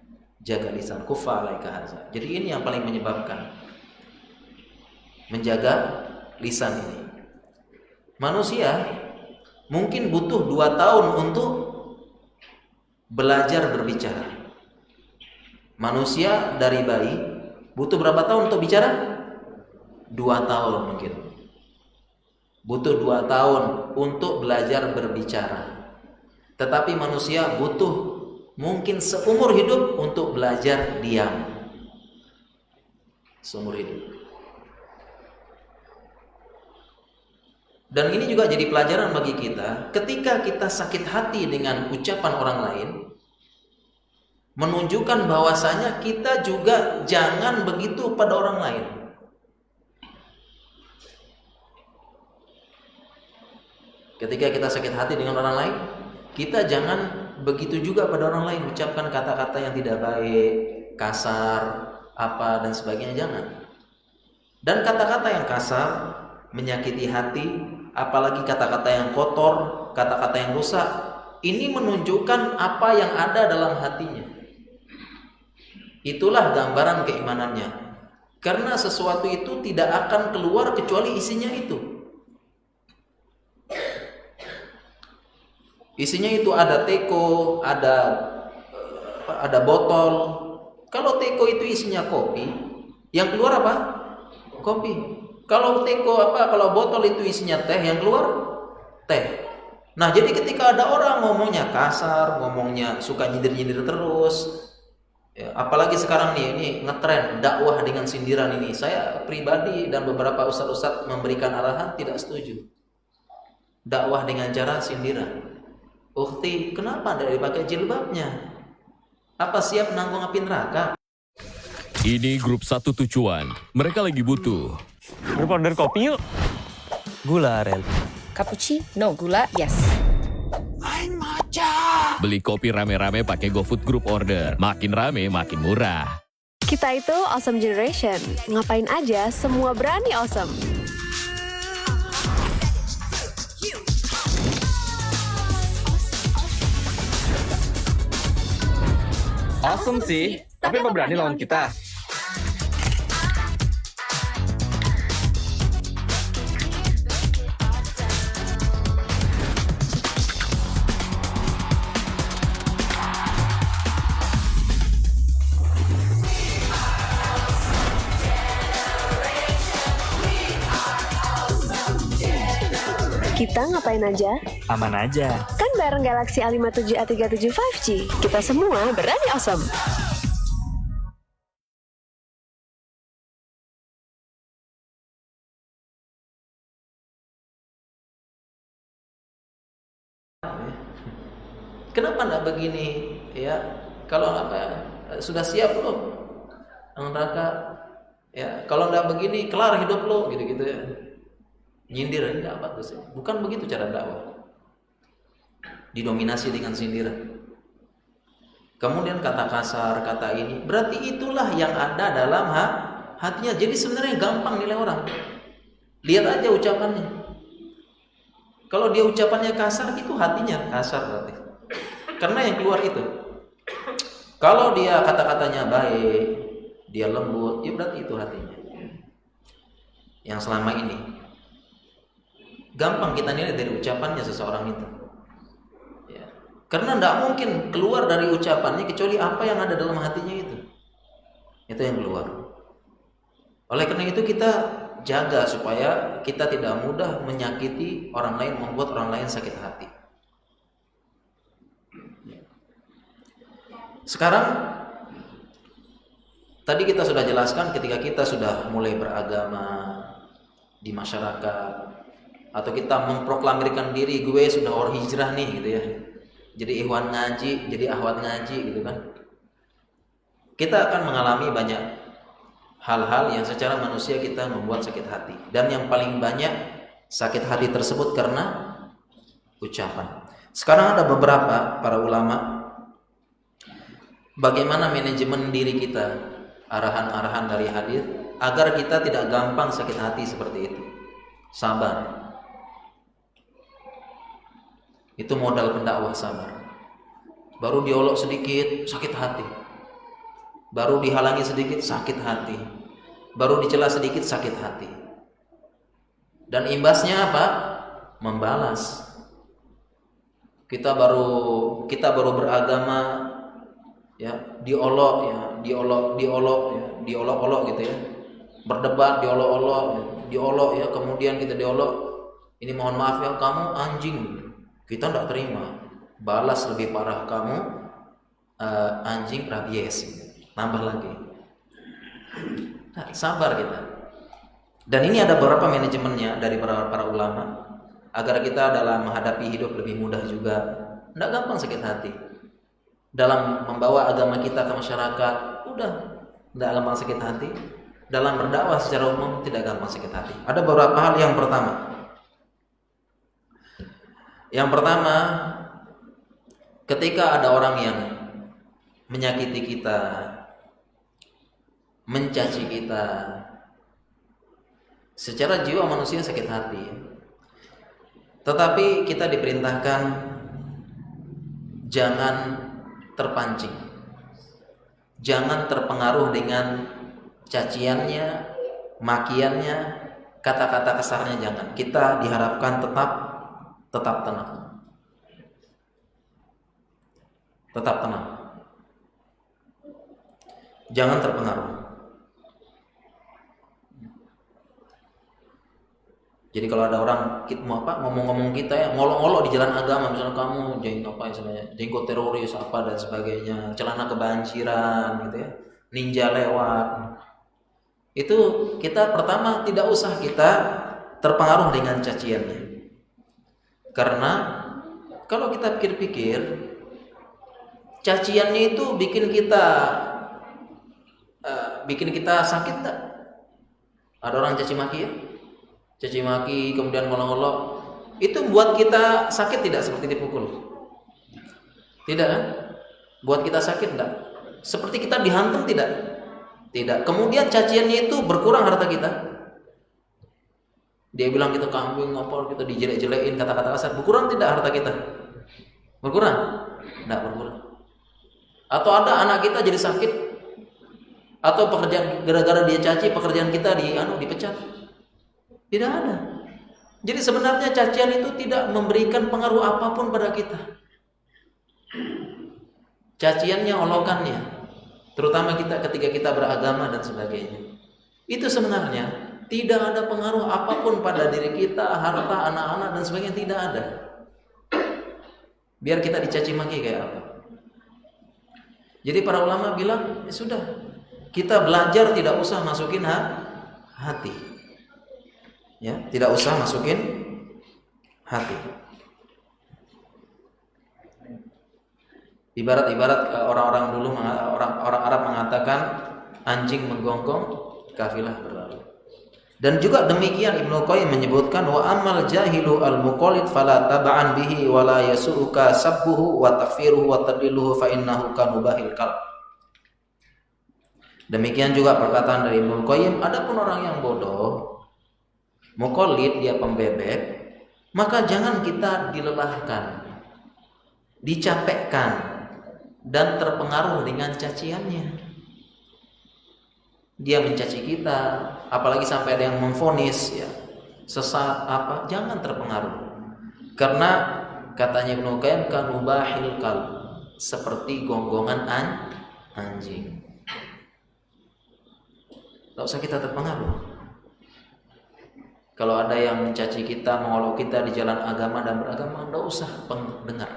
Speaker 1: Jaga lisan, kufa alaika hadza. Jadi ini yang paling menyebabkan menjaga lisan ini. Manusia mungkin butuh 2 tahun untuk belajar berbicara. Manusia dari bayi butuh berapa tahun untuk bicara? 2 tahun mungkin. Butuh 2 tahun untuk belajar berbicara. Tetapi manusia butuh mungkin seumur hidup untuk belajar diam. Seumur hidup. Dan ini juga jadi pelajaran bagi kita. Ketika kita sakit hati dengan ucapan orang lain, menunjukkan bahwasanya kita juga jangan begitu pada orang lain. Ketika kita sakit hati dengan orang lain, kita jangan begitu juga pada orang lain. Ucapkan kata-kata yang tidak baik, kasar, apa dan sebagainya, jangan. Dan kata-kata yang kasar, menyakiti hati, apalagi kata-kata yang kotor, kata-kata yang rusak, ini menunjukkan apa yang ada dalam hatinya. Itulah gambaran keimanannya. Karena sesuatu itu tidak akan keluar kecuali isinya itu. Isinya itu ada teko, ada botol. Kalau teko itu isinya kopi, yang keluar apa? Kopi. Kalau kalau botol itu isinya teh, yang keluar teh. Nah, jadi ketika ada orang ngomongnya kasar, ngomongnya suka nyindir-nyindir terus, ya, apalagi sekarang nih, ini ngetren dakwah dengan sindiran ini. Saya pribadi dan beberapa ustadz-ustadz memberikan arahan tidak setuju. Dakwah dengan cara sindiran. Ukhti, kenapa tidak dipakai jilbabnya? Apa siap nanggung api neraka?
Speaker 2: Ini grup satu tujuan. Mereka lagi butuh.
Speaker 3: Order kopi yuk. Gula, Ren.
Speaker 4: Cappuccino, gula, yes.
Speaker 2: Beli kopi rame-rame pakai GoFood Group Order. Makin rame, makin murah.
Speaker 5: Kita itu awesome generation. Ngapain aja semua berani awesome.
Speaker 3: Awesome sih, tapi apa berani lawan kita?
Speaker 5: Kita ngapain aja?
Speaker 3: Aman aja.
Speaker 5: Kan bareng Galaxy A57 A37 5G. Kita semua berani awesome.
Speaker 1: Kenapa enggak begini? Ya, kalau apa sudah siap lo neraka. Ya, kalau enggak begini kelar hidup lo gitu-gitu ya. Nyindir enggak bagus ya. Bukan begitu cara dakwah. Didominasi dengan sindiran. Kemudian kata kasar, kata ini, berarti itulah yang ada dalam hatinya. Jadi sebenarnya gampang nilai orang. Lihat aja ucapannya. Kalau dia ucapannya kasar, itu hatinya kasar berarti. Karena yang keluar itu. Kalau dia kata-katanya baik, dia lembut, ya berarti itu hatinya. Yang selama ini gampang kita nilai dari ucapannya seseorang itu. Ya. Karena tidak mungkin keluar dari ucapannya kecuali apa yang ada dalam hatinya itu. Itu yang keluar. Oleh karena itu kita jaga supaya kita tidak mudah menyakiti orang lain, membuat orang lain sakit hati. Sekarang tadi kita sudah jelaskan ketika kita sudah mulai beragama di masyarakat, atau kita memproklamirkan diri gue sudah orang hijrah nih gitu ya, jadi ikhwan ngaji, jadi akhwat ngaji gitu kan, kita akan mengalami banyak hal-hal yang secara manusia kita membuat sakit hati, dan yang paling banyak sakit hati tersebut karena ucapan. Sekarang ada beberapa para ulama bagaimana manajemen diri kita, arahan-arahan dari hadis agar kita tidak gampang sakit hati seperti itu. Sabar. Itu modal pendakwah, sabar. Baru diolok sedikit sakit hati, baru dihalangi sedikit sakit hati, baru dicela sedikit sakit hati, dan imbasnya apa? Membalas. Kita baru beragama ya, diolok-olok gitu ya, berdebat diolok ya, kemudian kita diolok, ini mohon maaf ya kamu anjing, kita tidak terima, balas lebih parah, kamu anjing rabies, tambah lagi. Nah, sabar kita. Dan ini ada beberapa manajemennya dari para ulama agar kita dalam menghadapi hidup lebih mudah juga, tidak gampang sakit hati. Dalam membawa agama kita ke masyarakat, udah tidak gampang sakit hati. Dalam berdakwah secara umum tidak gampang sakit hati. Ada beberapa hal. Yang pertama, ketika ada orang yang menyakiti kita, mencaci kita, secara jiwa manusia sakit hati. Tetapi kita diperintahkan jangan terpancing, jangan terpengaruh dengan caciannya, makiannya, kata-kata kasarnya, jangan. Kita diharapkan tetap tenang. Tetap tenang. Jangan terpengaruh. Jadi kalau ada orang ngomong-ngomong kita ya, ngolok-ngolok di jalan agama, misalnya kamu jenggot teroris apa dan sebagainya, celana kebanjiran gitu ya, ninja lewat. Itu kita pertama tidak usah kita terpengaruh dengan caciannya. Karena kalau kita pikir-pikir, caciannya itu bikin kita sakit tak? Ada orang caci maki ya? Caci maki kemudian ngolok-ngolok, itu buat kita sakit tidak seperti dipukul? Tidak kan? Buat kita sakit tidak? Seperti kita dihantam tidak? Tidak. Kemudian caciannya itu berkurang harta kita. Dia bilang kita kambing, ngopol, kita dijelek-jelekin, kata-kata kasar. Berkurang tidak harta kita? Berkurang? Tidak berkurang. Atau ada anak kita jadi sakit, atau pekerjaan gara-gara dia caci pekerjaan kita dipecat? Tidak ada. Jadi sebenarnya cacian itu tidak memberikan pengaruh apapun pada kita. Caciannya, olokannya, terutama kita ketika kita beragama dan sebagainya, itu sebenarnya tidak ada pengaruh apapun pada diri kita, harta, anak-anak dan sebagainya, tidak ada. Biar kita dicaci maki kayak apa. Jadi para ulama bilang, ya sudah, kita belajar tidak usah masukin hati. Ya, tidak usah masukin hati. Ibarat orang-orang dulu, orang Arab mengatakan anjing menggonggong, kafilah berlalu. Dan juga demikian Ibnu Qayyim menyebutkan wa amal jahilu al muqallid fala taba'an bihi wa la yasu'uka sabbuhu wa takfiruhu wa tadliluhu fa innahu kanubahil qalb. Demikian juga perkataan dari Ibnu Qayyim, adapun orang yang bodoh, muqallid, dia pembebek, maka jangan kita dilelahkan, dicapekkan dan terpengaruh dengan caciannya. Dia mencaci kita, apalagi sampai ada yang memvonis ya sesat apa, jangan terpengaruh. Karena katanya Ibnu Qayyim kanubahil qalb, seperti gonggongan anjing. Tidak usah kita terpengaruh. Kalau ada yang mencaci kita, mengolok kita di jalan agama dan beragama, tidak usah dengar.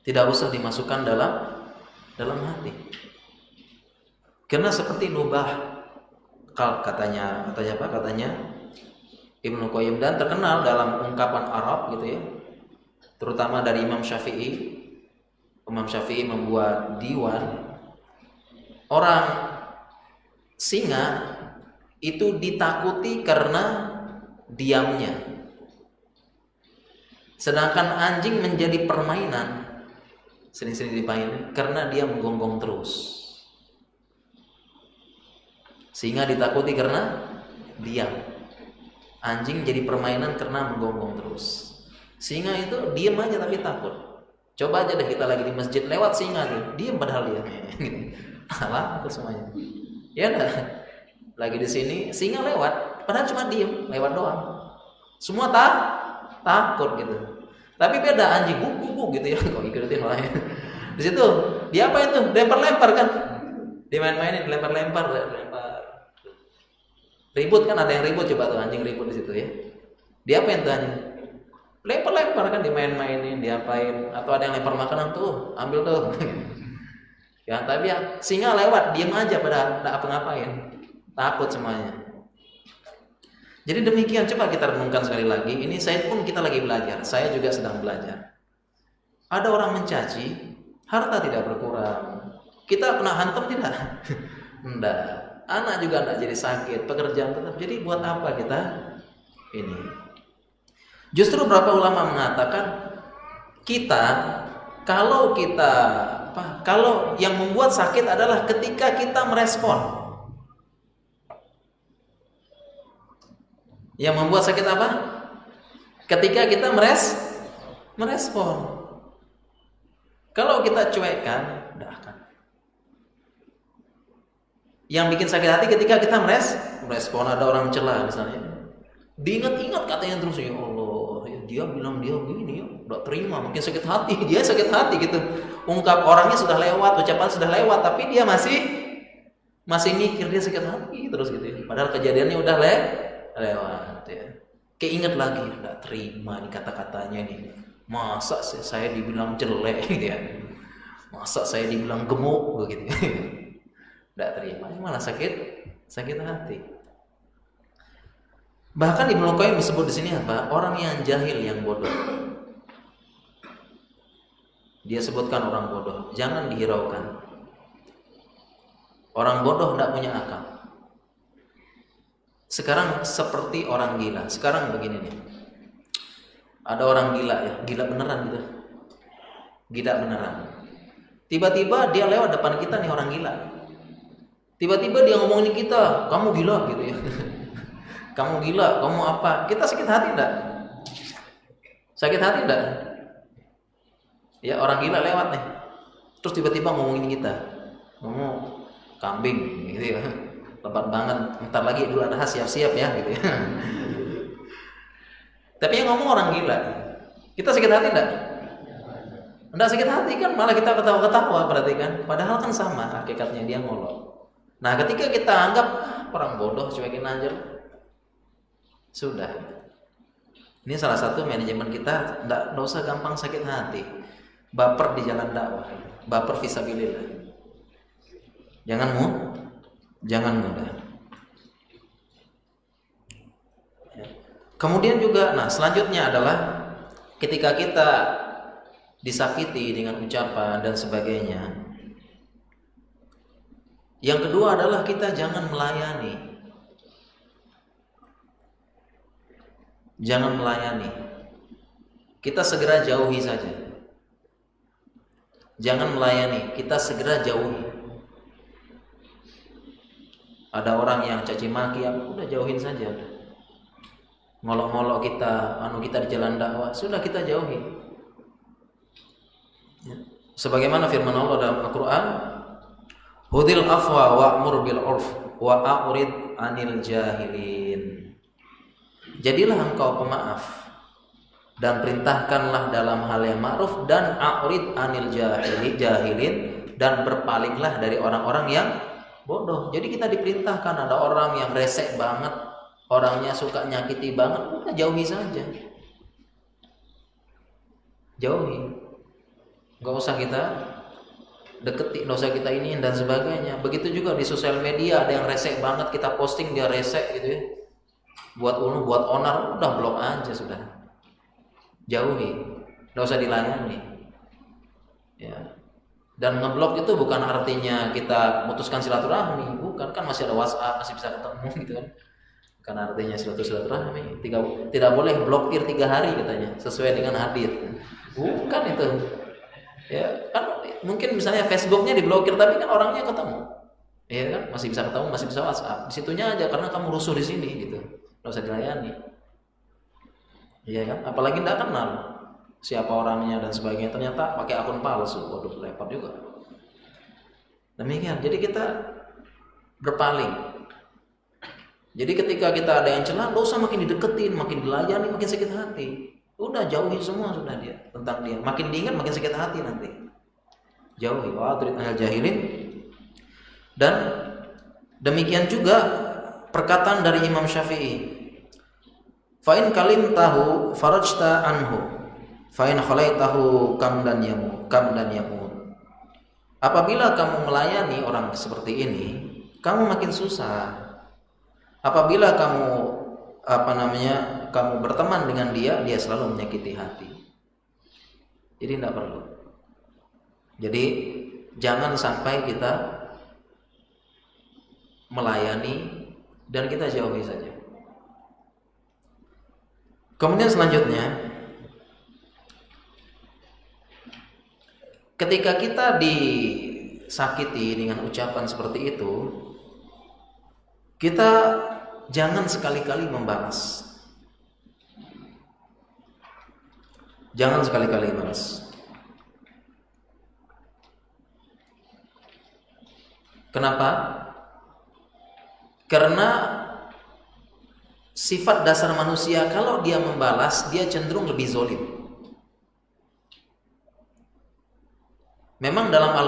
Speaker 1: Tidak usah dimasukkan dalam hati. Karena seperti nubah qalb katanya apa? Katanya Ibnu Qayyim, dan terkenal dalam ungkapan Arab gitu ya. Terutama dari Imam Syafi'i. Imam Syafi'i membuat diwan, orang singa itu ditakuti karena diamnya. Sedangkan anjing menjadi permainan, sering-sering dimainin karena dia menggonggong terus. Singa ditakuti karena diam. Anjing jadi permainan karena menggonggong terus. Singa itu diam aja tapi takut. Coba aja deh kita lagi di masjid, lewat singa nih, diam padahal dia. Alah, aku semuanya. Ya dah. Lagi di sini singa lewat, padahal cuma diem, lewat doang. Semua takut gitu. Tapi beda anjing guguk gitu ya, kok ikutin lain. Di situ dia apa itu? Lempar-lempar kan? Dimain-mainin, lempar-lempar. Ribut kan, ada yang ribut, coba tuh anjing ribut di situ ya. Dia apa yang tuh anjing? Lempar-lempar kan, dimain-mainin, diapain? Atau ada yang lempar makanan tuh, ambil tuh. Ya, tapi ya singa lewat, diem aja pada enggak apa-ngapain. Takut semuanya. Jadi demikian, coba kita renungkan sekali lagi. Ini saya pun kita lagi belajar. Saya juga sedang belajar. Ada orang mencaci, harta tidak berkurang. Kita pernah hantam tidak? Enggak. Anak juga enggak jadi sakit, pekerjaan tetap. Jadi buat apa kita ini? Justru beberapa ulama mengatakan kalau yang membuat sakit adalah ketika kita merespon. Yang membuat sakit apa? Ketika kita merespon. Kalau kita cuekkan, tidak akan. Yang bikin sakit hati ketika kita merespon, ada orang celah misalnya. Diingat-ingat katanya terus, ya Allah, dia bilang dia begini, ya, udah terima, mungkin sakit hati, dia sakit hati gitu. Ungkap orangnya sudah lewat, ucapan sudah lewat, tapi dia masih mikir, dia sakit hati terus gitu. Padahal kejadiannya udah lewat ya. Keinget lagi, enggak terima nih kata-katanya nih. Masa saya dibilang jelek gitu ya. Masa saya dibilang gemuk begitu. Enggak terima, malah sakit hati. Bahkan Ibnu Qayyim disebut di sini apa? Orang yang jahil, yang bodoh. Dia sebutkan orang bodoh, jangan dihiraukan. Orang bodoh enggak punya akal. Sekarang seperti orang gila. Sekarang begini nih. Ada orang gila ya, gila beneran gitu. Gila beneran. Tiba-tiba dia lewat depan kita nih, orang gila. Tiba-tiba dia ngomongin kita, kamu gila gitu ya. Kamu gila, kamu apa? Kita sakit hati enggak? Sakit hati enggak? Ya orang gila lewat nih. Terus tiba-tiba ngomongin kita. Ngomong kambing gitu ya. Lebat banget. Bentar lagi Idul Adha siap-siap ya gitu ya. Tapi yang ngomong orang gila. Kita sakit hati enggak? Enggak sakit hati kan, malah kita ketawa-ketawa berarti kan. Padahal kan sama hakikatnya dia ngolok. Nah, ketika kita anggap orang bodoh, cuekin aja, sudah. Ini salah satu manajemen kita, nggak usah gampang sakit hati, baper di jalan dakwah, baper fisabilillah. Jangan mudah. Kemudian juga, nah selanjutnya adalah ketika kita disakiti dengan ucapan dan sebagainya. Yang kedua adalah kita jangan melayani. Jangan melayani. Kita segera jauhi saja. Jangan melayani, kita segera jauhi. Ada orang yang caci maki, udah jauhin saja. Ngolok-ngolok kita, kita di jalan dakwah, sudah kita jauhi. Sebagaimana firman Allah dalam Al-Quran, Hudil afwa wa'mur bil urf wa a'rid anil jahilin. Jadilah engkau pemaaf dan perintahkanlah dalam hal yang ma'ruf dan a'rid anil jahilin dan berpalinglah dari orang-orang yang bodoh. Jadi kita diperintahkan, ada orang yang resek banget, orangnya suka nyakiti banget, udah jauhi saja. Jauhi. Enggak usah kita deketi, dosa kita ini dan sebagainya. Begitu juga di sosial media, ada yang resek banget, kita posting dia resek gitu ya, buat onar, udah blok aja sudah. Jauhi, nggak usah dilayani ya. Dan ngeblok itu bukan artinya kita memutuskan silaturahmi, bukan, kan masih ada WhatsApp, masih bisa ketemu gitu kan. Bukan artinya silaturahmi. Tidak boleh blokir 3 hari katanya, sesuai dengan hadis. Bukan itu ya, kan mungkin misalnya Facebooknya diblokir tapi kan orangnya ketemu, ya kan, masih bisa ketemu, masih bisa WhatsApp, disitunya aja karena kamu rusuh di sini gitu, nggak usah dilayani, ya kan. Apalagi nggak kenal siapa orangnya dan sebagainya, ternyata pakai akun palsu, waduh repot juga. Demikian, jadi kita berpaling. Jadi ketika kita ada yang celah, nggak usah makin dideketin, makin dilayani, makin sakit hati. Udah jauhi semua sudah dia tentang dia. Makin diingat makin sakit hati nanti. Jauhi wa'adrid anil jahilin. Dan demikian juga perkataan dari Imam Syafi'i. Fa in kalim tahu farajta anhu. Fa in khalaitahu kam dan yamut. Apabila kamu melayani orang seperti ini, kamu makin susah. Apabila kamu berteman dengan dia selalu menyakiti hati. Jadi tidak perlu. Jadi jangan sampai kita melayani dan kita jauhi saja. Kemudian selanjutnya, ketika kita disakiti dengan ucapan seperti itu, kita jangan sekali-kali membalas. Jangan sekali-kali balas. Kenapa? Karena sifat dasar manusia, kalau dia membalas, dia cenderung lebih zalim. Memang dalam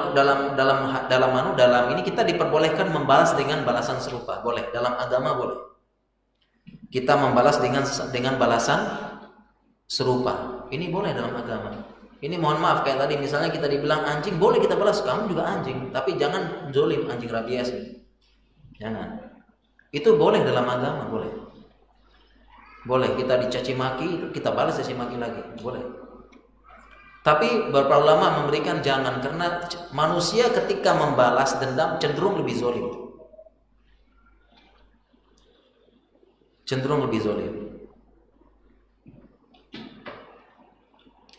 Speaker 1: ini kita diperbolehkan membalas dengan balasan serupa, boleh. Dalam agama boleh. Kita membalas dengan balasan serupa. Ini boleh dalam agama. Ini mohon maaf, kayak tadi misalnya kita dibilang anjing, boleh kita balas, kamu juga anjing, tapi jangan zolim, anjing rabies. Jangan. Itu boleh dalam agama, boleh. Boleh kita dicaci maki, kita balas caci maki lagi, boleh. Tapi beberapa ulama memberikan jangan, karena manusia ketika membalas dendam cenderung lebih zolim. Cenderung lebih zolim.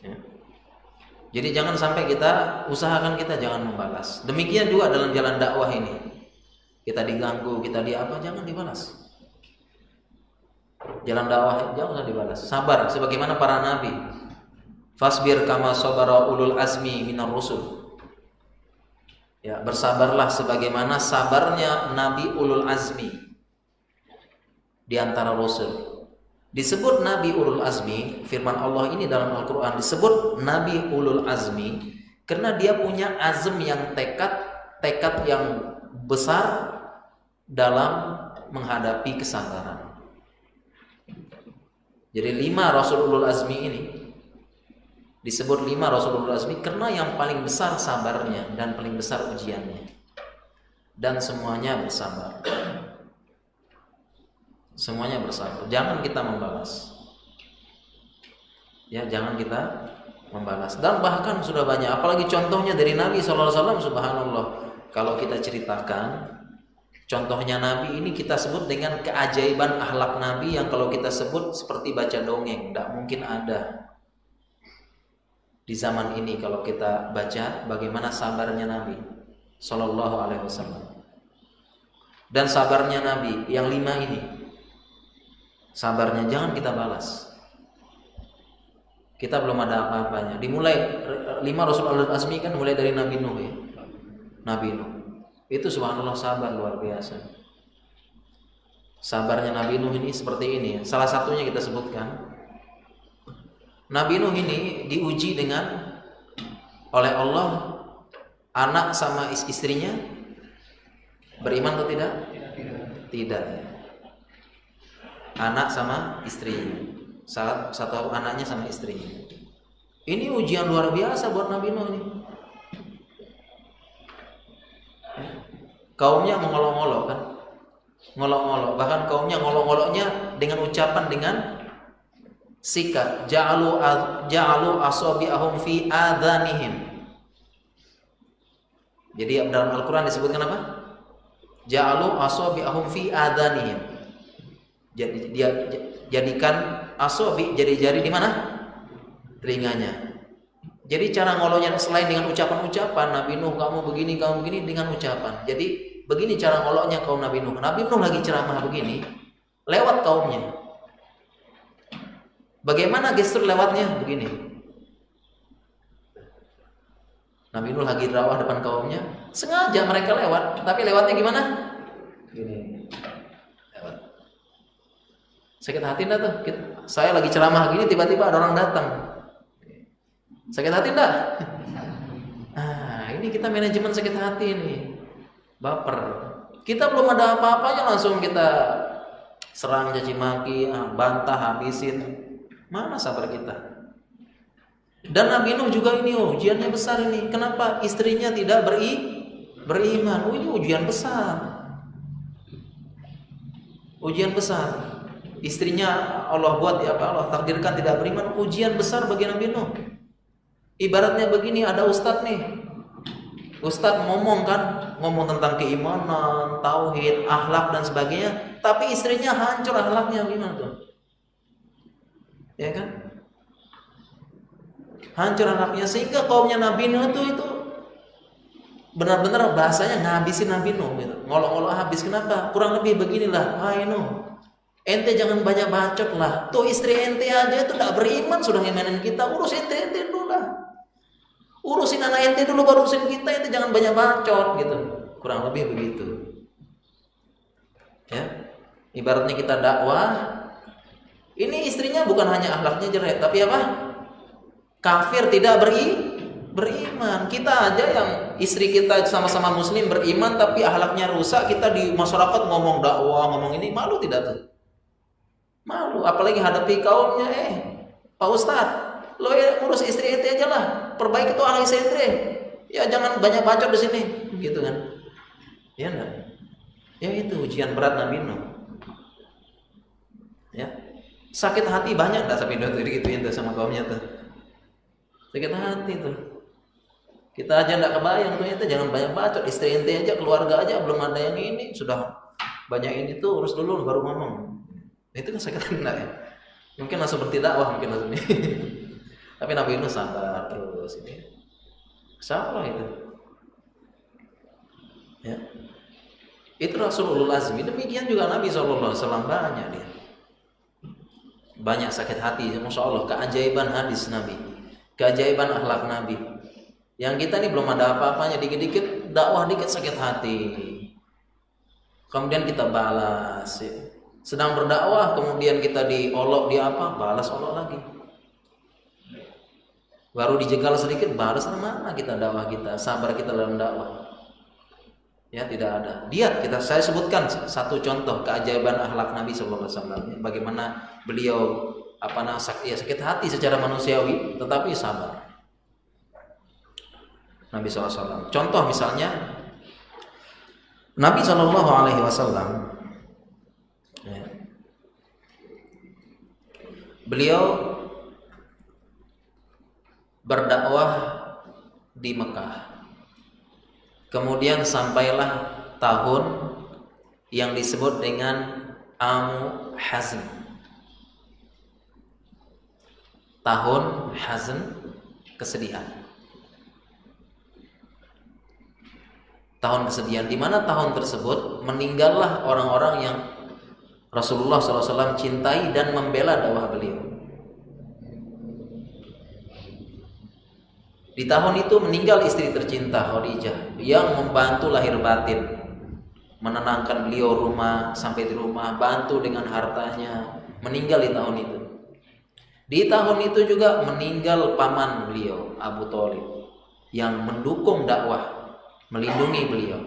Speaker 1: Ya. Jadi jangan sampai kita usahakan kita jangan membalas. Demikian juga dalam jalan dakwah ini. kita diganggu, kita di apa, jangan dibalas. Jalan dakwah jangan usah dibalas. Sabar sebagaimana para nabi. Fasbir kama sabara ulul azmi minar rusul. Ya, bersabarlah sebagaimana sabarnya nabi ulul azmi di antara rasul. Disebut nabi ulul azmi, firman Allah ini dalam Al-Qur'an disebut nabi ulul azmi karena dia punya azm yang tekad yang besar dalam menghadapi kesabaran. Jadi 5 Rasul ulul azmi ini disebut 5 Rasul ulul azmi karena yang paling besar sabarnya dan paling besar ujiannya. Dan semuanya bersabar. Semuanya bersabar. Jangan kita membalas. Ya, jangan kita membalas. Dan bahkan sudah banyak, apalagi contohnya dari Nabi SAW, subhanallah. Kalau kita ceritakan contohnya Nabi ini, kita sebut dengan keajaiban akhlak Nabi yang kalau kita sebut seperti baca dongeng, tidak mungkin ada di zaman ini. Kalau kita baca bagaimana sabarnya Nabi Sallallahu Alaihi Wasallam dan sabarnya Nabi yang 5 ini, sabarnya jangan kita balas. Kita belum ada apa-apanya. Dimulai 5 Rasul ulul azmi kan mulai dari Nabi Nuh ya. Nabi Nuh itu subhanallah sabar luar biasa. Sabarnya Nabi Nuh ini seperti ini. Salah satunya kita sebutkan. Nabi Nuh ini diuji dengan oleh Allah anak sama istrinya beriman atau tidak? Tidak. Anak sama istrinya. Salah satu anaknya sama istrinya. Ini ujian luar biasa buat Nabi Nuh ini. Kaumnya mengolok-olok kan, ngolok-ngolok, bahkan kaumnya ngolok-ngoloknya dengan ucapan dengan sikat, ja'alu asabi'ahum fi adhanihim. Jadi dalam Al-Qur'an disebutkan apa? Ja'alu asabi'ahum fi adhanihim. Jadi dia jadikan asabi jari-jari di mana? Telinganya. Jadi cara ngoloknya selain dengan ucapan-ucapan, Nabi Nuh kamu begini dengan ucapan. Jadi begini cara ngoloknya kaum Nabi Nuh. Nabi Nuh lagi ceramah begini, lewat kaumnya. Bagaimana gestur lewatnya? Begini. Nabi Nuh lagi dakwah depan kaumnya, sengaja mereka lewat, tapi lewatnya gimana? Gini. Lewat. Sakit hati enggak tuh? Saya lagi ceramah gini tiba-tiba ada orang datang. Sakit hati enggak? Ini kita manajemen sakit hati nih. Baper. Kita belum ada apa-apanya langsung kita serang, caci maki, bantah, habisin. Mana sabar kita? Dan Nabi Nuh juga ini ujiannya besar ini. Kenapa istrinya tidak beriman? Ini ujian besar. Ujian besar. Istrinya Allah buat Allah takdirkan tidak beriman, ujian besar bagi Nabi Nuh. Ibaratnya begini, ada ustadz nih. Ustadz ngomong tentang keimanan, tauhid, akhlak dan sebagainya, tapi istrinya hancur akhlaknya, gimana tuh? Ya kan? Hancur akhlaknya sehingga kaumnya Nabi Nuh itu benar-benar bahasanya ngabisin Nabi Nuh gitu. Ngolok-ngolok habis. Kenapa? Kurang lebih beginilah, hai Nuh, ente jangan banyak bacot lah. Tuh istri ente aja itu tidak beriman sudah ngimanin kita. Urus ente dulu lah. Urusin anak ente dulu baru urusin kita. Ente jangan banyak bacot gitu. Kurang lebih begitu. Ya. Ibaratnya kita dakwah. Ini istrinya bukan hanya akhlaknya jelek, tapi apa? Kafir, tidak beriman. Kita aja yang istri kita sama-sama muslim beriman tapi akhlaknya rusak, kita di masyarakat ngomong dakwah, ngomong ini, malu tidak tuh? Malu, apalagi hadapi kaumnya. Pak Ustadz, lo ya ngurus istri ente aja lah, perbaiki tuh anak istri ente. Ya jangan banyak bacot di sini, gitu kan? Ya enggak? Ya itu ujian berat Nabi Nuh. Ya, sakit hati banyak enggak sampai Nuh digituin tuh sama kaumnya tuh. Sakit hati tuh. Kita aja enggak kebayang tuh ente jangan banyak bacot, istri ente aja, keluarga aja belum ada yang ini, sudah banyak ini tuh urus dulu baru ngomong. Itu kan sakit hati enggak ya? Mungkin langsung seperti dakwah mungkin langsung ini. Tapi Nabi Nuh sabar terus ini. Salah itu. Ya. Itu Rasulul Azmi. Demikian juga Nabi SAW banyak dia. Banyak sakit hati, Masya Allah, keajaiban hadis Nabi, keajaiban akhlak Nabi. Yang kita ini belum ada apa-apanya, dikit-dikit dakwah, dikit sakit hati. Kemudian kita balas, ya. Sedang berdakwah, kemudian kita diolok, di apa, balas olok lagi. Baru dijegal sedikit, balas, mana kita dakwah kita, sabar kita dalam dakwah. Ya, tidak ada. Lihat, saya sebutkan satu contoh keajaiban akhlak Nabi SAW. Bagaimana beliau sakit hati secara manusiawi, tetapi sabar. Nabi SAW. Contoh misalnya, Nabi SAW, ya, beliau berdakwah di Mekah. Kemudian sampailah tahun yang disebut dengan Amu Hazn. Tahun Hazn, kesedihan. Tahun kesedihan, di mana tahun tersebut meninggallah orang-orang yang Rasulullah SAW cintai dan membela dakwah beliau. Di tahun itu meninggal istri tercinta Khadijah yang membantu lahir batin, menenangkan beliau rumah sampai di rumah, bantu dengan hartanya, meninggal di tahun itu. Di tahun itu juga meninggal paman beliau Abu Thalib yang mendukung dakwah, melindungi beliau.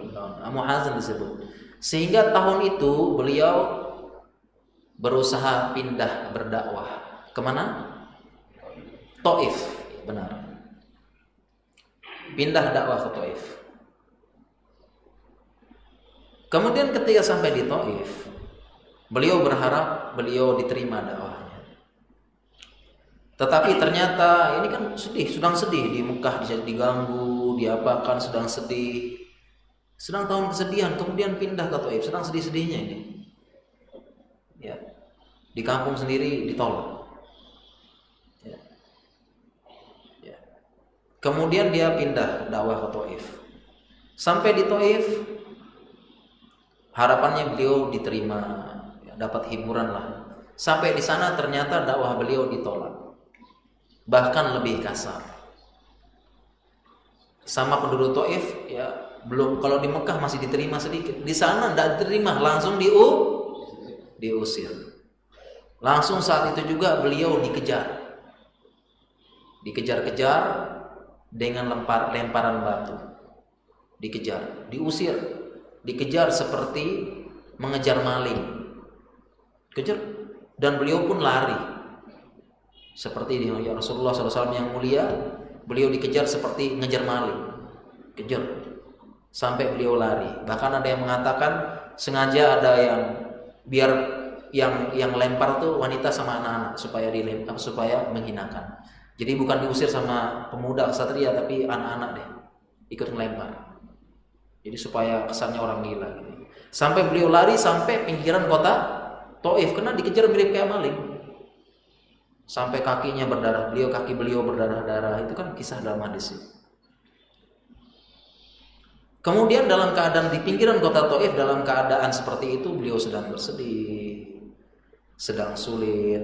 Speaker 1: Amu Hazn disebut. Sehingga tahun itu beliau berusaha pindah berdakwah. Kemana? Taif, benar. Pindah dakwah ke Taif. Kemudian ketika sampai di Taif, beliau berharap beliau diterima dakwahnya. Tetapi ternyata ini kan sedang sedih di Mekah, diganggu, diapakan, sedang sedih. Sedang tahun kesedihan, kemudian pindah ke Taif, sedang sedih-sedihnya ini. Ya. Di kampung sendiri ditolak. Ya. Ya. Kemudian dia pindah dakwah ke Taif. Sampai di Taif, harapannya beliau diterima, ya, dapat hiburan lah. Sampai di sana ternyata dakwah beliau ditolak. Bahkan lebih kasar. Sama penduduk Taif, ya belum, kalau di Mekah masih diterima sedikit. Di sana tidak diterima, langsung diusir. Langsung saat itu juga beliau dikejar. Dikejar-kejar dengan lemparan batu. Dikejar, diusir, dikejar seperti mengejar maling. Kejar, dan beliau pun lari. Seperti ya Rasulullah SAW yang mulia, beliau dikejar seperti ngejar maling, kejar sampai beliau lari. Bahkan ada yang mengatakan sengaja ada yang biar yang lempar tuh wanita sama anak-anak supaya dilempar, supaya menghinakan. Jadi bukan diusir sama pemuda ksatria, tapi anak-anak deh ikut melempar. Jadi supaya kesannya orang gila. Gitu. Sampai beliau lari sampai pinggiran kota Taif, karena dikejar mirip kayak maling. Sampai kakinya berdarah, kaki beliau berdarah-darah. Itu kan kisah dalam hadis itu. Kemudian dalam keadaan di pinggiran kota Taif, dalam keadaan seperti itu, beliau sedang bersedih, sedang sulit,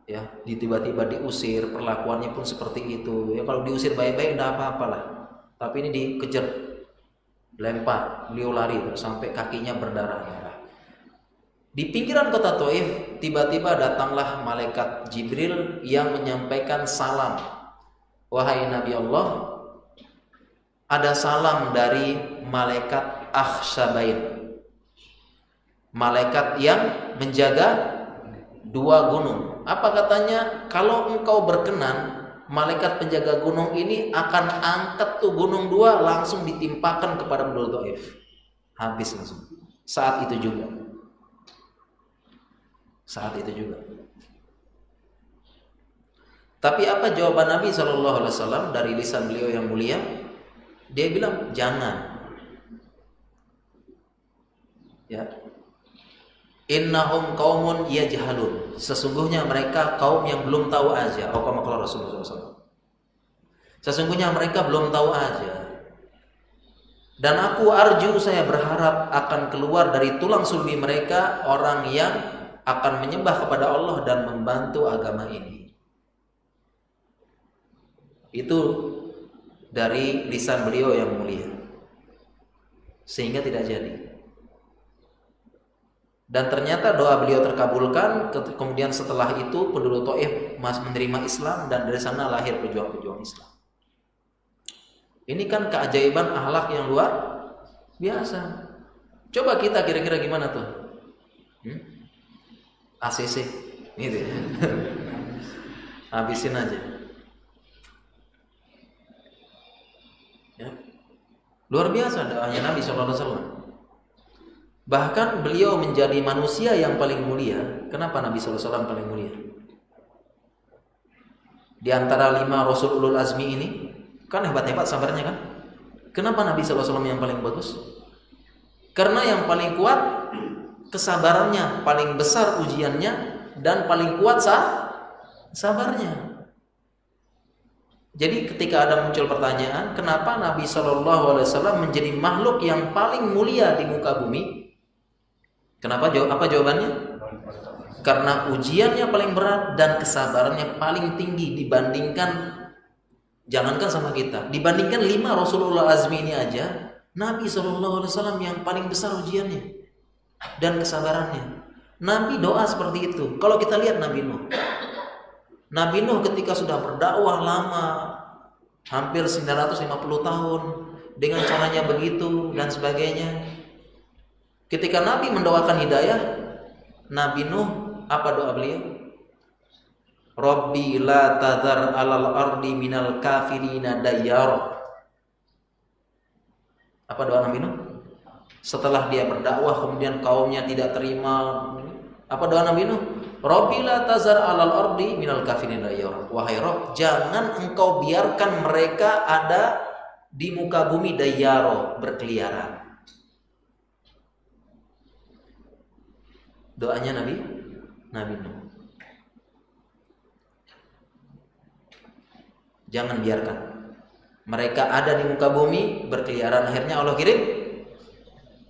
Speaker 1: ya, tiba-tiba diusir, perlakuannya pun seperti itu. Ya kalau diusir baik-baik tidak apa-apalah, tapi ini dikejar, lempar, beliau lari sampai kakinya berdarah-darah. Di pinggiran kota Taif, tiba-tiba datanglah malaikat Jibril yang menyampaikan salam. Wahai Nabi Allah, ada salam dari malaikat Akhsyabain, malaikat yang menjaga dua gunung. Apa katanya? Kalau engkau berkenan, malaikat penjaga gunung ini akan angkat tuh gunung dua, langsung ditimpakan kepada penduduk Taif. Habis langsung. Saat itu juga. Tapi apa jawaban Nabi SAW dari lisan beliau yang mulia? Dia bilang jangan. Ya. Innahum qaumun yajhalun. Sesungguhnya mereka kaum yang belum tahu aja. Kama qala Rasulullah SAW. Sesungguhnya mereka belum tahu aja. Dan aku arju, saya berharap akan keluar dari tulang sulbi mereka orang yang akan menyembah kepada Allah dan membantu agama ini. Itu dari lisan beliau yang mulia. Sehingga tidak jadi. Dan ternyata doa beliau terkabulkan. Kemudian setelah itu penduduk Taif menerima Islam, dan dari sana lahir pejuang-pejuang Islam. Ini kan keajaiban akhlak yang luar biasa. Coba kita kira-kira gimana tuh? ACC gitu ya. Habisin aja. Ya. Luar biasa doanya Nabi SAW. Bahkan beliau menjadi manusia yang paling mulia. Kenapa Nabi SAW paling mulia? Di antara 5 Rasul Ulul Azmi ini, kan hebat-hebat sabarnya kan? Kenapa Nabi SAW yang paling bagus? Karena yang paling kuat kesabarannya, paling besar ujiannya, dan paling kuat sabarnya. Jadi ketika ada muncul pertanyaan, kenapa Nabi SAW menjadi makhluk yang paling mulia di muka bumi? Kenapa? Apa jawabannya? Karena ujiannya paling berat dan kesabarannya paling tinggi dibandingkan, jangankan sama kita, dibandingkan 5 Rasulullah Azmi ini aja, Nabi SAW yang paling besar ujiannya dan kesabarannya. Nabi doa seperti itu. Kalau kita lihat Nabi Nuh ketika sudah berdakwah lama, hampir 950 tahun, dengan caranya begitu dan sebagainya. Ketika Nabi mendoakan hidayah, Nabi Nuh, apa doa beliau? Rabbi la tadhar alal ardi minal kafirina dayyara. Apa doa Nabi Nuh? Setelah dia berdakwah kemudian kaumnya tidak terima, apa doa Nabi Nuh? Rabbi la tazar alal ardi minal kafirina dayyara. Wahai Rabb, jangan engkau biarkan mereka ada di muka bumi dayyara, berkeliaran. Doanya Nabi Nuh. Jangan biarkan mereka ada di muka bumi berkeliaran. Akhirnya Allah kirim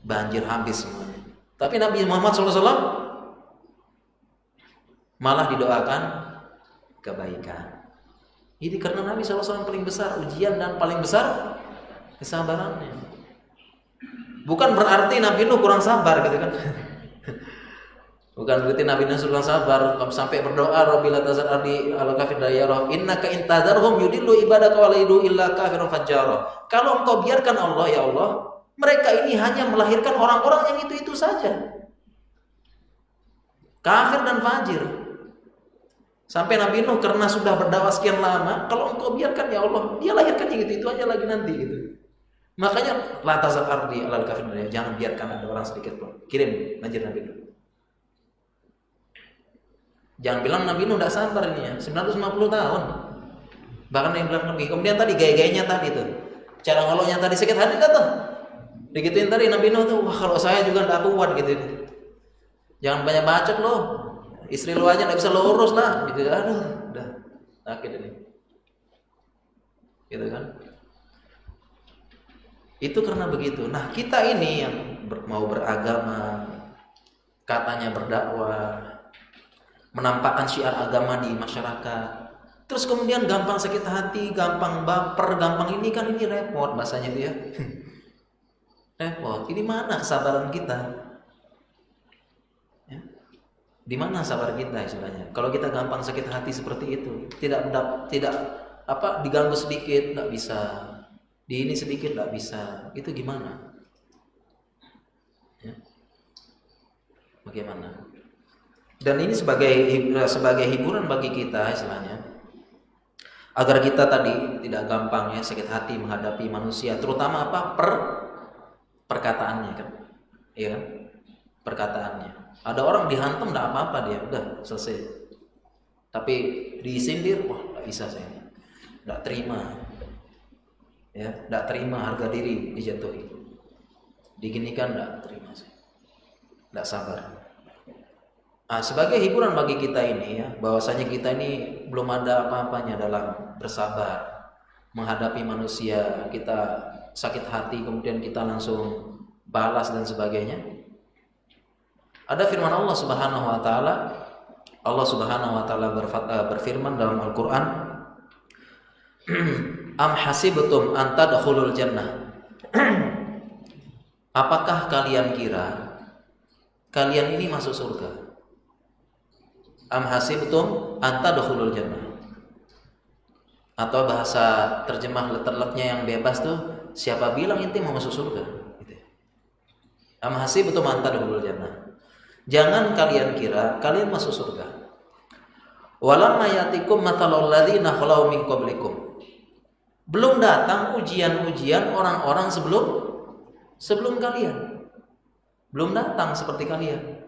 Speaker 1: banjir, habis semuanya. Tapi Nabi Muhammad SAW malah didoakan kebaikan. Ini karena Nabi SAW paling besar ujian dan paling besar kesabarannya. Bukan berarti Nabi Nuh kurang sabar gitu kan. Bukan berarti Nabi Nuh kurang sabar sampai berdoa Rabbil tazar ardi al kafir dayyara innaka intadarhum yudillu ibadaka wa la yudu illa kafirun fajjara. Kalau engkau biarkan Allah, ya Allah, mereka ini hanya melahirkan orang-orang yang itu-itu saja, kafir dan fajir. Sampai Nabi Nuh karena sudah berdakwah sekian lama, kalau engkau biarkan ya Allah, dia lahirkan yang itu aja lagi nanti gitu. Makanya la tazar ardi al kafir dayyara, jangan biarkan ada orang sedikit pun. Kirim banjir Nabi Nuh. Jangan bilang Nabi Nuh tidak sabar ini ya, 950 tahun. Bahkan yang bilang lebih. Kemudian tadi gaya-gayanya tadi tuh, cara ngoloknya tadi sakit hati tuh. Digituin tadi Nabi Nuh tuh, wah kalau saya juga tidak kuat gitu. Jangan banyak bacot loh. Istri lu aja tidak bisa lo urus lah gitu. Aduh, udah sakit ini. Gitu kan? Itu karena begitu. Nah, kita ini yang mau beragama, katanya berdakwah, menampakkan syiar agama di masyarakat, terus kemudian gampang sakit hati, gampang baper, gampang ini kan, ini repot bahasanya itu ya. Repot. Ini mana kesabaran kita? Ya. Di mana sabar kita istilahnya? Kalau kita gampang sakit hati seperti itu, tidak diganggu sedikit tidak bisa, di ini sedikit tidak bisa, itu gimana? Ya. Bagaimana? Dan ini sebagai hiburan bagi kita istilahnya, agar kita tadi tidak gampang ya sakit hati menghadapi manusia, terutama apa perkataannya kan, iya kan, perkataannya. Ada orang dihantam tidak apa-apa, dia udah selesai. Tapi disindir, wah tidak bisa saya, tidak terima, ya tidak terima, harga diri dijatuhi, diginikan tidak terima saya, tidak sabar. Nah, sebagai hiburan bagi kita ini ya, bahwasanya kita ini belum ada apa-apanya dalam bersabar menghadapi manusia. Kita sakit hati kemudian kita langsung balas dan sebagainya. Ada firman Allah Subhanahu wa taala. Allah Subhanahu wa taala berfirman dalam Al-Qur'an, Am hasibtum an tadkhulul jannah. Apakah kalian kira kalian ini masuk surga? Am hasibtum an tadkhulul jannah. Atau bahasa terjemah letterleknya yang bebas tuh, siapa bilang inti mau masuk surga? Gitu. Am hasibtum an tadkhulul jannah. Jangan kalian kira kalian masuk surga. Walamma yatikum mathalul ladzina khalau min qablikum. Belum datang ujian-ujian orang-orang sebelum kalian. Belum datang seperti kalian.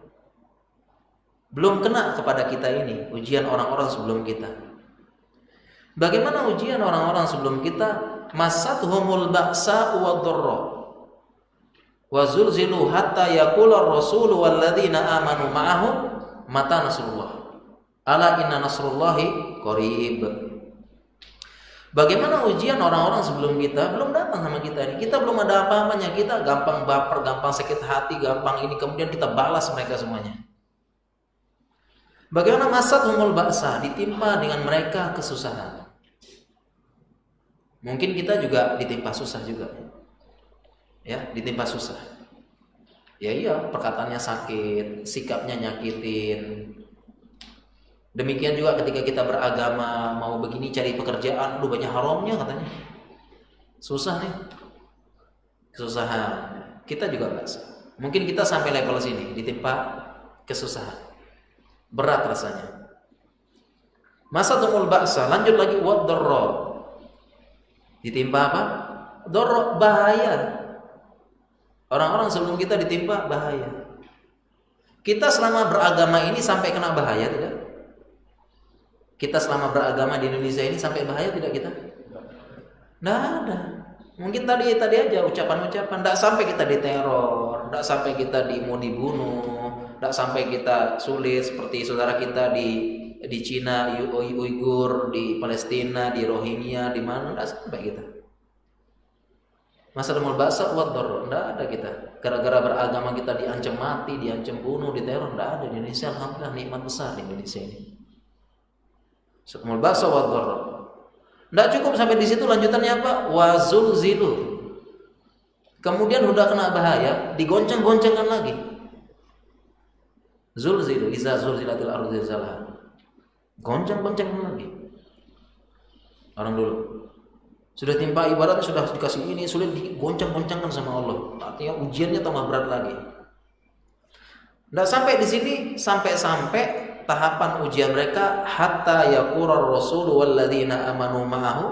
Speaker 1: Belum kena kepada kita ini ujian orang-orang sebelum kita. Bagaimana ujian orang-orang sebelum kita? Massatuhumul ba'sa wad-dharra wa zulzilu hatta yaqula ar-rasulu walladzina amanu ma'ahu mata nasrullah. Ala inna nasrullahi qarib. Bagaimana ujian orang-orang sebelum kita? Belum datang sama kita ini. Kita belum ada apa-apanya. Kita gampang baper, gampang sakit hati, gampang ini. Kemudian kita balas mereka semuanya. Bagaimana massatuhumul ba'sa? Ditimpa dengan mereka kesusahan. Mungkin kita juga ditimpa susah juga. Ya, ditimpa susah. Ya iya, perkataannya sakit, sikapnya nyakitin. Demikian juga ketika kita beragama, mau begini cari pekerjaan, aduh banyak haramnya katanya. Susah nih. Kesusahan. Kita juga bahasa. Mungkin kita sampai level sini, ditimpa kesusahan. Berat rasanya. Masatumul ba'sa, lanjut lagi wad-dharra. Ditimpa apa? Dharra, bahaya. Orang-orang sebelum kita ditimpa bahaya. Kita selama beragama ini sampai kena bahaya tidak? Kita selama beragama di Indonesia ini sampai bahaya tidak kita? Nggak ada. Mungkin tadi aja ucapan-ucapan. Nggak sampai kita diteror, nggak sampai kita mau dibunuh, nggak sampai kita sulit seperti saudara kita di Cina, Uighur, di Palestina, di Rohingya, di mana, nggak sampai kita. Masalah ba'sa wad-dharra, nggak ada kita. Gara-gara beragama kita diancam mati, diancam bunuh, diteror, nggak ada di Indonesia. Alhamdulillah nikmat besar di Indonesia ini. Sumul ba'sa wad-dharra. Nggak cukup sampai di situ, lanjutannya apa? Wazulzilu. Kemudian udah kena bahaya, digoncang-goncangkan lagi. Zulzilu, iza zulzilatil ardu zilzalaha. Goncang-goncangkan lagi. Orang dulu sudah timpa ibarat, sudah dikasih ini, sulit digoncang-goncangkan sama Allah. Artinya ujiannya tambah berat lagi. Nggak sampai di sini, sampai tahapan ujian mereka hatta yaqurar rasul walladzina amanu ma'ahu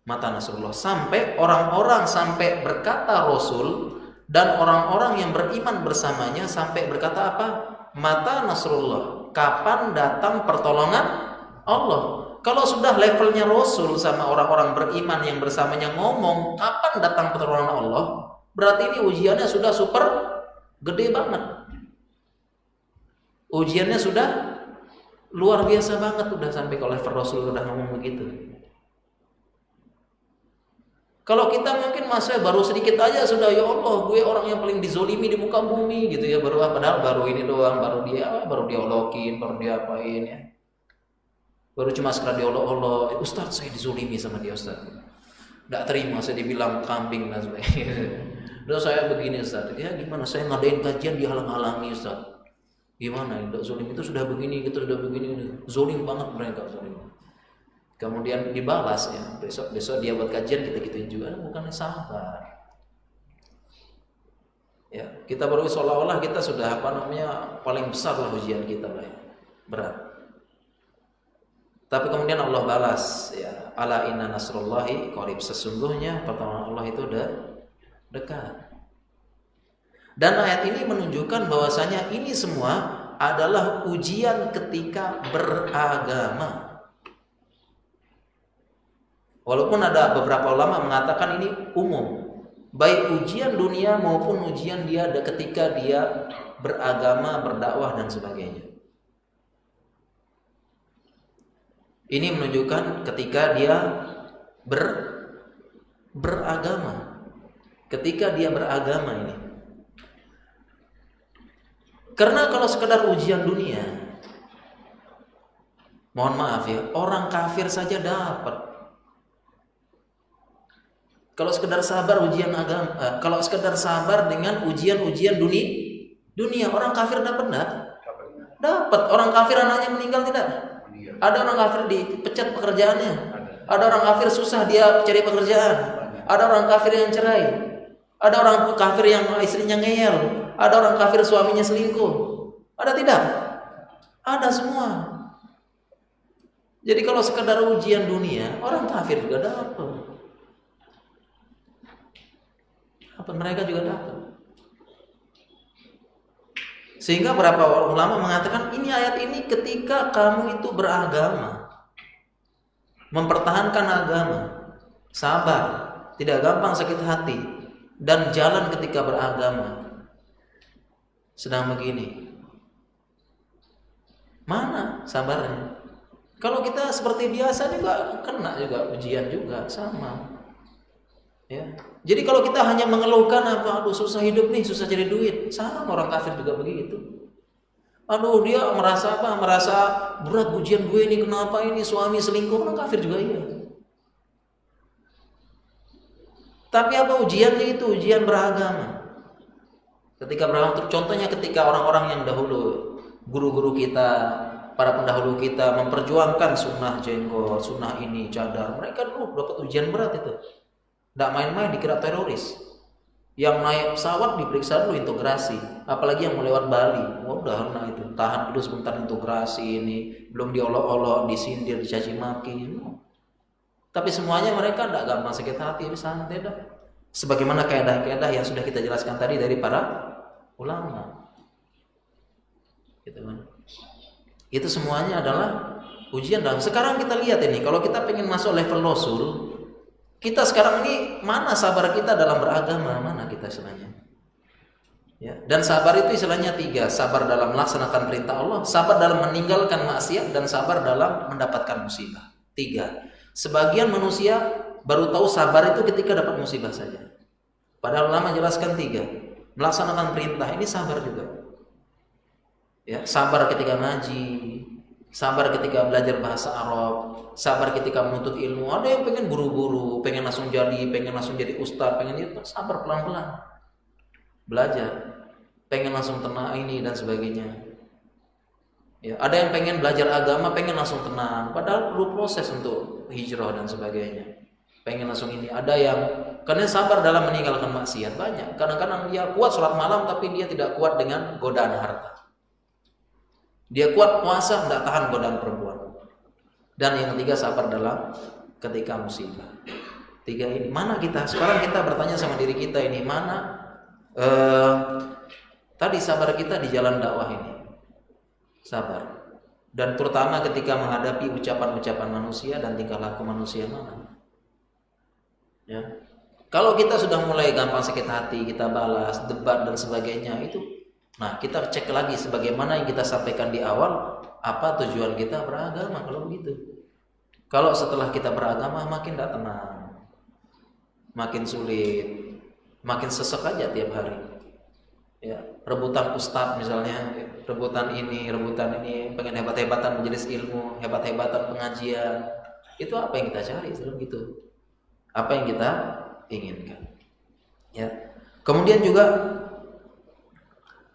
Speaker 1: mata nasrullah. Sampai orang-orang sampai berkata Rasul dan orang-orang yang beriman bersamanya sampai berkata apa? Mata nasrullah. Kapan datang pertolongan Allah? Kalau sudah levelnya Rasul sama orang-orang beriman yang bersamanya ngomong kapan datang pertolongan Allah, berarti ini ujiannya sudah super gede banget. Ujiannya sudah luar biasa banget, udah sampai kalau level Rasul udah ngomong begitu. Kalau kita mungkin masa baru sedikit aja sudah, ya Allah, gue orang yang paling dizolimi di muka bumi gitu ya, padahal baru ini doang, baru dia olokin, baru dia apain ya. Baru cuma sekedar diolok-olok, Ustaz saya dizolimi sama dia Ustaz. Nggak terima, saya dibilang kambing dan sebagainya. Udah saya begini Ustaz, ya gimana saya ngadain kajian dihalang-halangi Ustaz. Gimana? Zolim itu sudah begini, kita sudah begini, zolim banget mereka zolim. Kemudian dibalas ya, besok dia buat kajian kita gituin juga, bukannya sabar. Ya, kita baru seolah-olah kita sudah paling besar lah ujian kita lah ya. Berat. Tapi kemudian Allah balas ya, ala inna nasrullahi qarib, sesungguhnya pertolongan Allah itu udah dekat. Dan ayat ini menunjukkan bahwasanya ini semua adalah ujian ketika beragama. Walaupun ada beberapa ulama mengatakan ini umum, baik ujian dunia maupun ujian dia ketika dia beragama, berdakwah dan sebagainya. Ini menunjukkan ketika dia beragama. Ketika dia beragama ini, karena kalau sekedar ujian dunia, mohon maaf ya, orang kafir saja dapat. Kalau sekedar sabar ujian agama, kalau sekedar sabar dengan ujian-ujian dunia, orang kafir dapat enggak? Dapat. Orang kafir anaknya meninggal tidak? Ada orang kafir dipecat pekerjaannya. Ada orang kafir susah dia cari pekerjaan. Ada orang kafir yang cerai. Ada orang kafir yang istrinya ngeyel. Ada orang kafir suaminya selingkuh. Ada tidak? Ada semua. Jadi kalau sekedar ujian dunia, orang kafir juga dapat. Mereka juga dapat. Sehingga beberapa ulama mengatakan ini ayat ini ketika kamu itu beragama, mempertahankan agama, sabar, tidak gampang sakit hati, dan jalan ketika beragama. Sedang begini, mana sabarnya? Kalau kita seperti biasa juga kena juga ujian juga sama. Ya. Jadi kalau kita hanya mengeluhkan aduh susah hidup nih, susah cari duit, sama orang kafir juga begitu. Aduh dia merasa merasa berat ujian gue ini, kenapa ini suami selingkuh, orang kafir juga iya. Tapi apa ujiannya itu? Ujian beragama. Ketika beragama, contohnya ketika orang-orang yang dahulu, guru-guru kita, para pendahulu kita memperjuangkan sunnah jenggot, sunnah ini, cadar, mereka dulu dapat ujian berat itu. Tidak main-main, dikira teroris. Yang naik pesawat diperiksa dulu integrasi, apalagi yang mau lewat Bali. Udah itu tahan dulu sebentar integrasi ini, belum diolok-olok, disindir, dicaci maki. Tapi semuanya mereka tidak gampang sakit hati, santai dah. Sebagaimana kaedah-kaedah yang sudah kita jelaskan tadi dari para ulama. Gitu kan. Itu semuanya adalah ujian. Dan sekarang kita lihat ini, kalau kita pengen masuk level Rasul, kita sekarang ini mana sabar kita dalam beragama, mana kita istilahnya? Ya, dan sabar itu istilahnya 3, sabar dalam melaksanakan perintah Allah, sabar dalam meninggalkan maksiat, dan sabar dalam mendapatkan musibah. 3. Sebagian manusia baru tahu sabar itu ketika dapat musibah saja. Padahal ulama jelaskan 3. Melaksanakan perintah ini sabar juga. Ya, sabar ketika ngaji, sabar ketika belajar bahasa Arab, sabar ketika menuntut ilmu. Ada yang pengen buru-buru, pengen langsung jadi ustaz, pengen itu, sabar pelan-pelan. Belajar, pengen langsung tenang ini dan sebagainya. Ya, ada yang pengen belajar agama, pengen langsung tenang, padahal perlu proses untuk hijrah dan sebagainya. Pengen langsung ini. Ada yang karena sabar dalam meninggalkan maksiat banyak. Kadang-kadang dia kuat sholat malam tapi dia tidak kuat dengan godaan harta. Dia kuat puasa, tidak tahan godaan perempuan. Dan yang 3 sabar dalam ketika musibah. 3 ini mana kita? Sekarang kita bertanya sama diri kita ini mana? Tadi sabar kita di jalan dakwah ini. Sabar. Dan terutama ketika menghadapi ucapan-ucapan manusia dan tingkah laku manusia mana? Ya. Kalau kita sudah mulai gampang sakit hati, kita balas, debat dan sebagainya itu. Nah, kita cek lagi sebagaimana yang kita sampaikan di awal, apa tujuan kita beragama kalau begitu. Kalau setelah kita beragama makin tidak tenang, makin sulit, makin sesek aja tiap hari. Ya, rebutan ustadz misalnya, rebutan ini, pengen hebat-hebatan majelis ilmu, hebat-hebatan pengajian. Itu apa yang kita cari sebelum gitu? Apa yang kita inginkan? Ya. Kemudian juga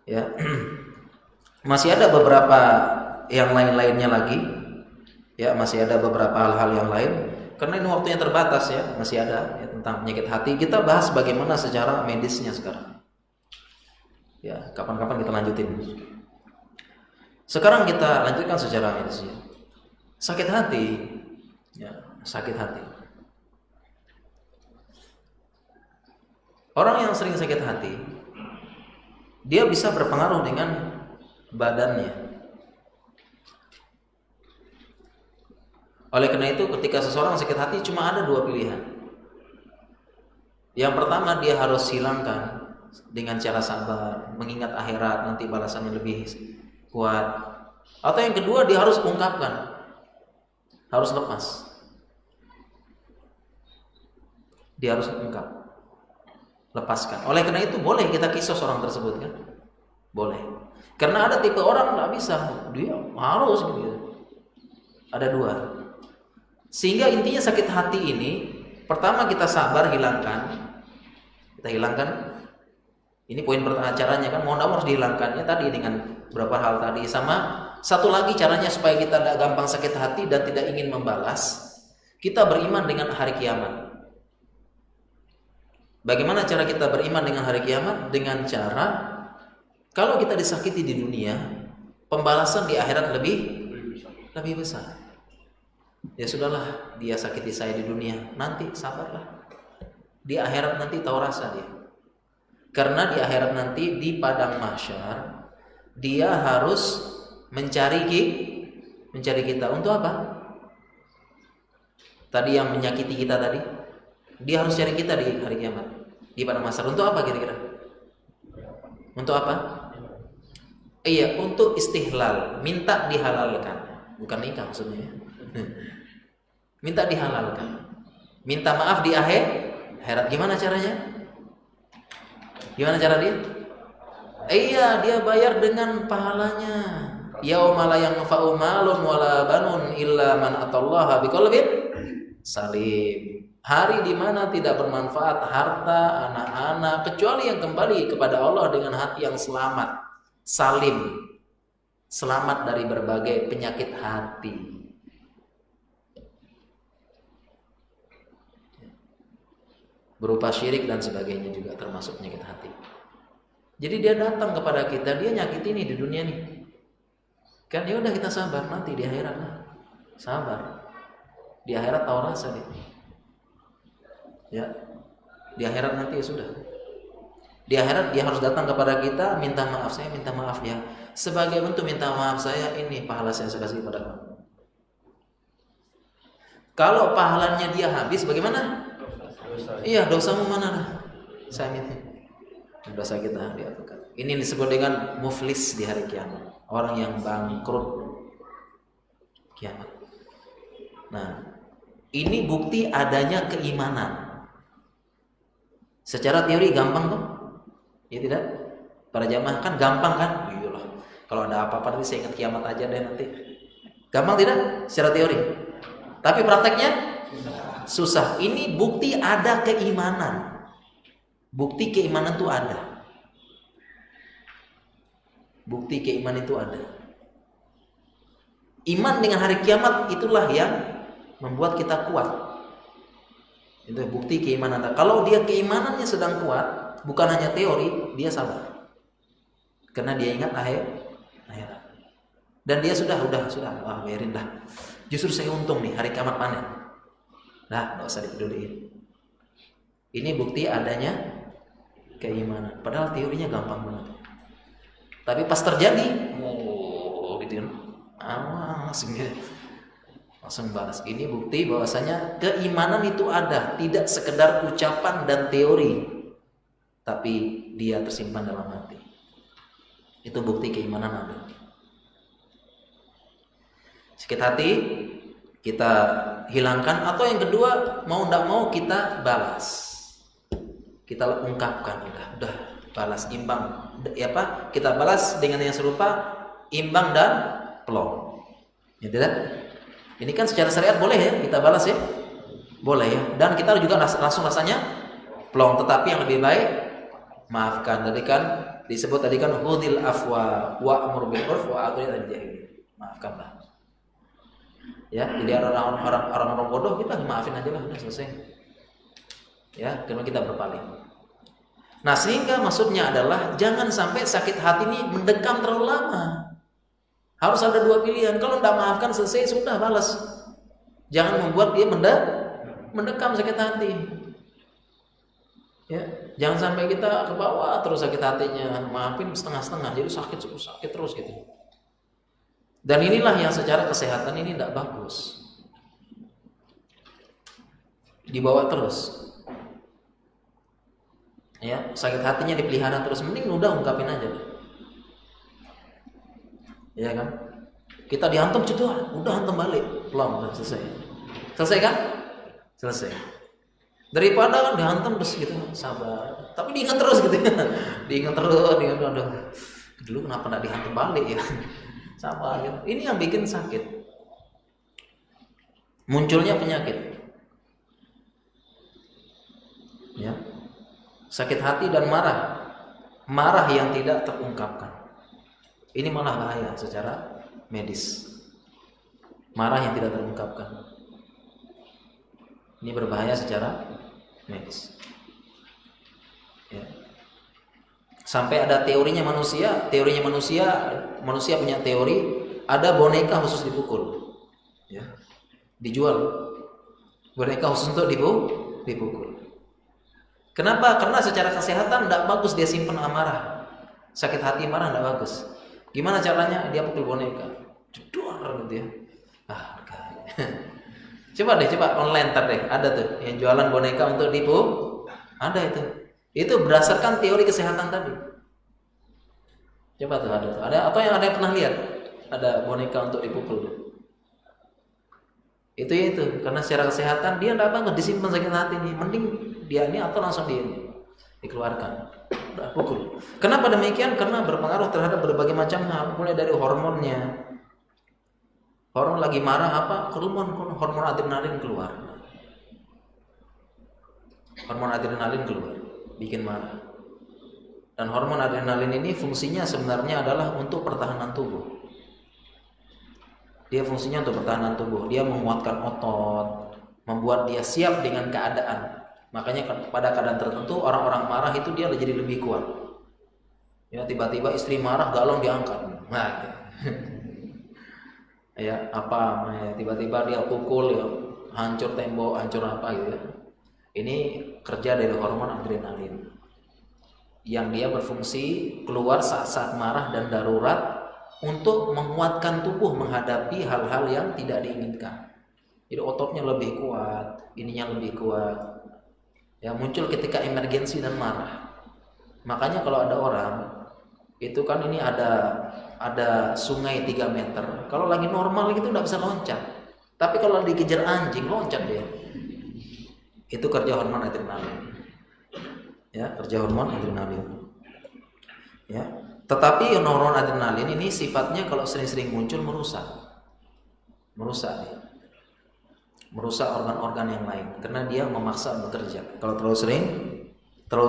Speaker 1: ya masih ada beberapa yang lain-lainnya lagi. Ya, masih ada beberapa hal-hal yang lain. Karena ini waktunya terbatas ya, masih ada ya, tentang penyakit hati. Kita bahas bagaimana secara medisnya sekarang. Ya, kapan-kapan kita lanjutin. Sekarang kita lanjutkan secara medisnya. Sakit hati, ya, sakit hati. Orang yang sering sakit hati, dia bisa berpengaruh dengan badannya. Oleh karena itu, ketika seseorang sakit hati cuma ada 2 pilihan. Yang pertama, dia harus hilangkan dengan cara sabar, mengingat akhirat nanti balasannya lebih kuat. Atau yang kedua, dia harus ungkapkan, harus lepas. dia harus ungkap, lepaskan. Oleh karena itu boleh kita kisos orang tersebut kan, boleh. Karena ada tipe orang nggak bisa, dia harus gitu. Ada dua. Sehingga intinya sakit hati ini, pertama kita sabar hilangkan, kita hilangkan. Ini poin pertama caranya kan, mohon harus dihilangkannya tadi dengan beberapa hal tadi. Sama satu lagi caranya supaya kita tidak gampang sakit hati dan tidak ingin membalas, kita beriman dengan hari kiamat. Bagaimana cara kita beriman dengan hari kiamat? Dengan cara kalau kita disakiti di dunia, pembalasan di akhirat lebih besar. Ya sudahlah, dia sakiti saya di dunia, nanti sabarlah. Di akhirat nanti tahu rasa dia. Karena di akhirat nanti di padang mahsyar dia harus mencari kita untuk apa? Tadi yang menyakiti kita tadi, dia harus cari kita di hari kiamat, di padang mahsyar. Untuk apa kira-kira? Untuk apa? Iya, untuk istihlal, minta dihalalkan. Bukan nikah maksudnya. Minta dihalalkan. Minta maaf di akhirat. Gimana caranya? Gimana cara dia? Iya, dia bayar dengan pahalanya. Yauma la yanfa'u malun wala banun illa man atallaha biqalbin salim. Hari di mana tidak bermanfaat harta, anak-anak, kecuali yang kembali kepada Allah dengan hati yang selamat, salim, selamat dari berbagai penyakit hati. Berupa syirik dan sebagainya juga termasuk penyakit hati. Jadi dia datang kepada kita, dia nyakiti nih di dunia nih. Kan ya udah kita sabar, nanti di akhirat lah. Sabar. Di akhirat tahu rasa dia. Ya. Di akhirat nanti ya sudah. Di akhirat dia harus datang kepada kita, minta maaf, saya minta maaf ya. Sebagai bentuk minta maaf saya, ini pahala saya kasih kepada kamu. Kalau pahalanya dia habis bagaimana? Iya, dosamu mana lah? Saya minta. Dosa kita diaturkan. Ini disebut dengan muflis di hari kiamat. Orang yang bangkrut kiamat. Nah, ini bukti adanya keimanan. Secara teori gampang tuh, ya tidak? Para jamaah kan gampang kan? Iyalah. Kalau ada apa-apa nanti saya ingat kiamat aja deh nanti. Gampang tidak? Secara teori. Tapi prakteknya susah. Ini bukti ada keimanan. Bukti keimanan itu ada. Bukti keimanan itu ada. Iman dengan hari kiamat itulah yang membuat kita kuat. Itu bukti keimanan. Kalau dia keimanannya sedang kuat, bukan hanya teori, dia sabar. Karena dia ingat akhirat. Dan dia sudah, biarin dah. Justru saya untung nih hari kiamat panen. Nah, enggak usah dipeduliin. Ini bukti adanya keimanan. Padahal teorinya gampang banget. Tapi pas terjadi, gitu kan. Langsung balas. Ini bukti bahwasanya keimanan itu ada, tidak sekedar ucapan dan teori, tapi dia tersimpan dalam hati. Itu bukti keimanan ada. Sakit hati kita hilangkan, atau yang kedua mau tidak mau kita balas. Kita ungkapkan, udah balas imbang. Ya apa? Kita balas dengan yang serupa, imbang dan plong. Ya tidak? Ini kan secara syariat boleh ya kita balas ya, boleh ya. Dan kita juga langsung rasanya plong. Tetapi yang lebih baik maafkan. Tadi kan disebut hudil afwa wa'mur bil urf wa a'rid anil jahilin. Maafkanlah. Ya, jadi orang-orang bodoh kita maafin aja lah, udah selesai. Ya, karena kita berpaling. Nah, sehingga maksudnya adalah jangan sampai sakit hati ini mendekam terlalu lama. Harus ada dua pilihan. Kalau tidak maafkan selesai, sudah balas. Jangan membuat dia mendekam sakit hati. Ya, jangan sampai kita ke bawah terus sakit hatinya. Maafin setengah-setengah, jadi sakit terus gitu. Dan inilah yang secara kesehatan ini tidak bagus. Dibawa terus. Ya, sakit hatinya dipelihara terus, mending udah ungkapin aja. Ya kan? Kita dihantam udah hantam balik, plong, selesai. Selesai kan? Selesai. Daripada kan dihantam terus gitu, sabar. Tapi diingat terus gitu ya. Diingat terus, aduh. Dulu kenapa enggak dihantam balik ya? Sabar gitu. Ini yang bikin sakit. Munculnya penyakit. Ya. Sakit hati dan marah. Marah yang tidak terungkapkan. Ini malah bahaya secara medis. Marah yang tidak terungkapkan. Ini berbahaya secara medis. Ya. Sampai ada teorinya manusia punya teori ada boneka khusus dipukul. Ya. Dijual. Boneka khusus untuk dipukul. Kenapa? Karena secara kesehatan tidak bagus dia simpan amarah. Sakit hati marah tidak bagus. Gimana caranya? Dia pukul boneka. Jedor gitu ya. Coba online ntar deh. Ada tuh yang jualan boneka untuk dipukul. Ada itu. Itu berdasarkan teori kesehatan tadi. Coba tuh ada tuh. Ada atau yang ada yang pernah lihat? Ada boneka untuk dipukul tuh. Itu karena secara kesehatan dia tidak bagus disimpan sakit hati nih. Mending dia ini atau langsung dikeluarkan. Udah pukul. Kenapa demikian? Karena berpengaruh terhadap berbagai macam hal, mulai dari hormonnya. Hormon lagi marah apa? Hormon adrenalin keluar. Hormon adrenalin keluar, bikin marah. Dan hormon adrenalin ini fungsinya sebenarnya adalah untuk pertahanan tubuh. Dia fungsinya untuk pertahanan tubuh. Dia menguatkan otot, membuat dia siap dengan keadaan. Makanya pada keadaan tertentu orang-orang marah itu dia jadi lebih kuat. Ya, tiba-tiba istri marah, galon diangkat. Nah, ya apa? Tiba-tiba dia pukul, ya, hancur tembok, hancur apa gitu. Ya. Ini kerja dari hormon adrenalin yang dia berfungsi keluar saat-saat marah dan darurat untuk menguatkan tubuh menghadapi hal-hal yang tidak diinginkan. Jadi ototnya lebih kuat, ininya lebih kuat. Ya muncul ketika emergensi dan marah. Makanya kalau ada orang itu kan ini ada sungai 3 meter. Kalau lagi normal gitu nggak bisa loncat. Tapi kalau dikejar anjing loncat dia. Itu kerja hormon adrenalin. Ya, kerja hormon adrenalin. Ya. Tetapi hormon adrenalin ini sifatnya kalau sering-sering muncul merusak ya. Merusak organ-organ yang lain karena dia memaksa bekerja. Kalau terlalu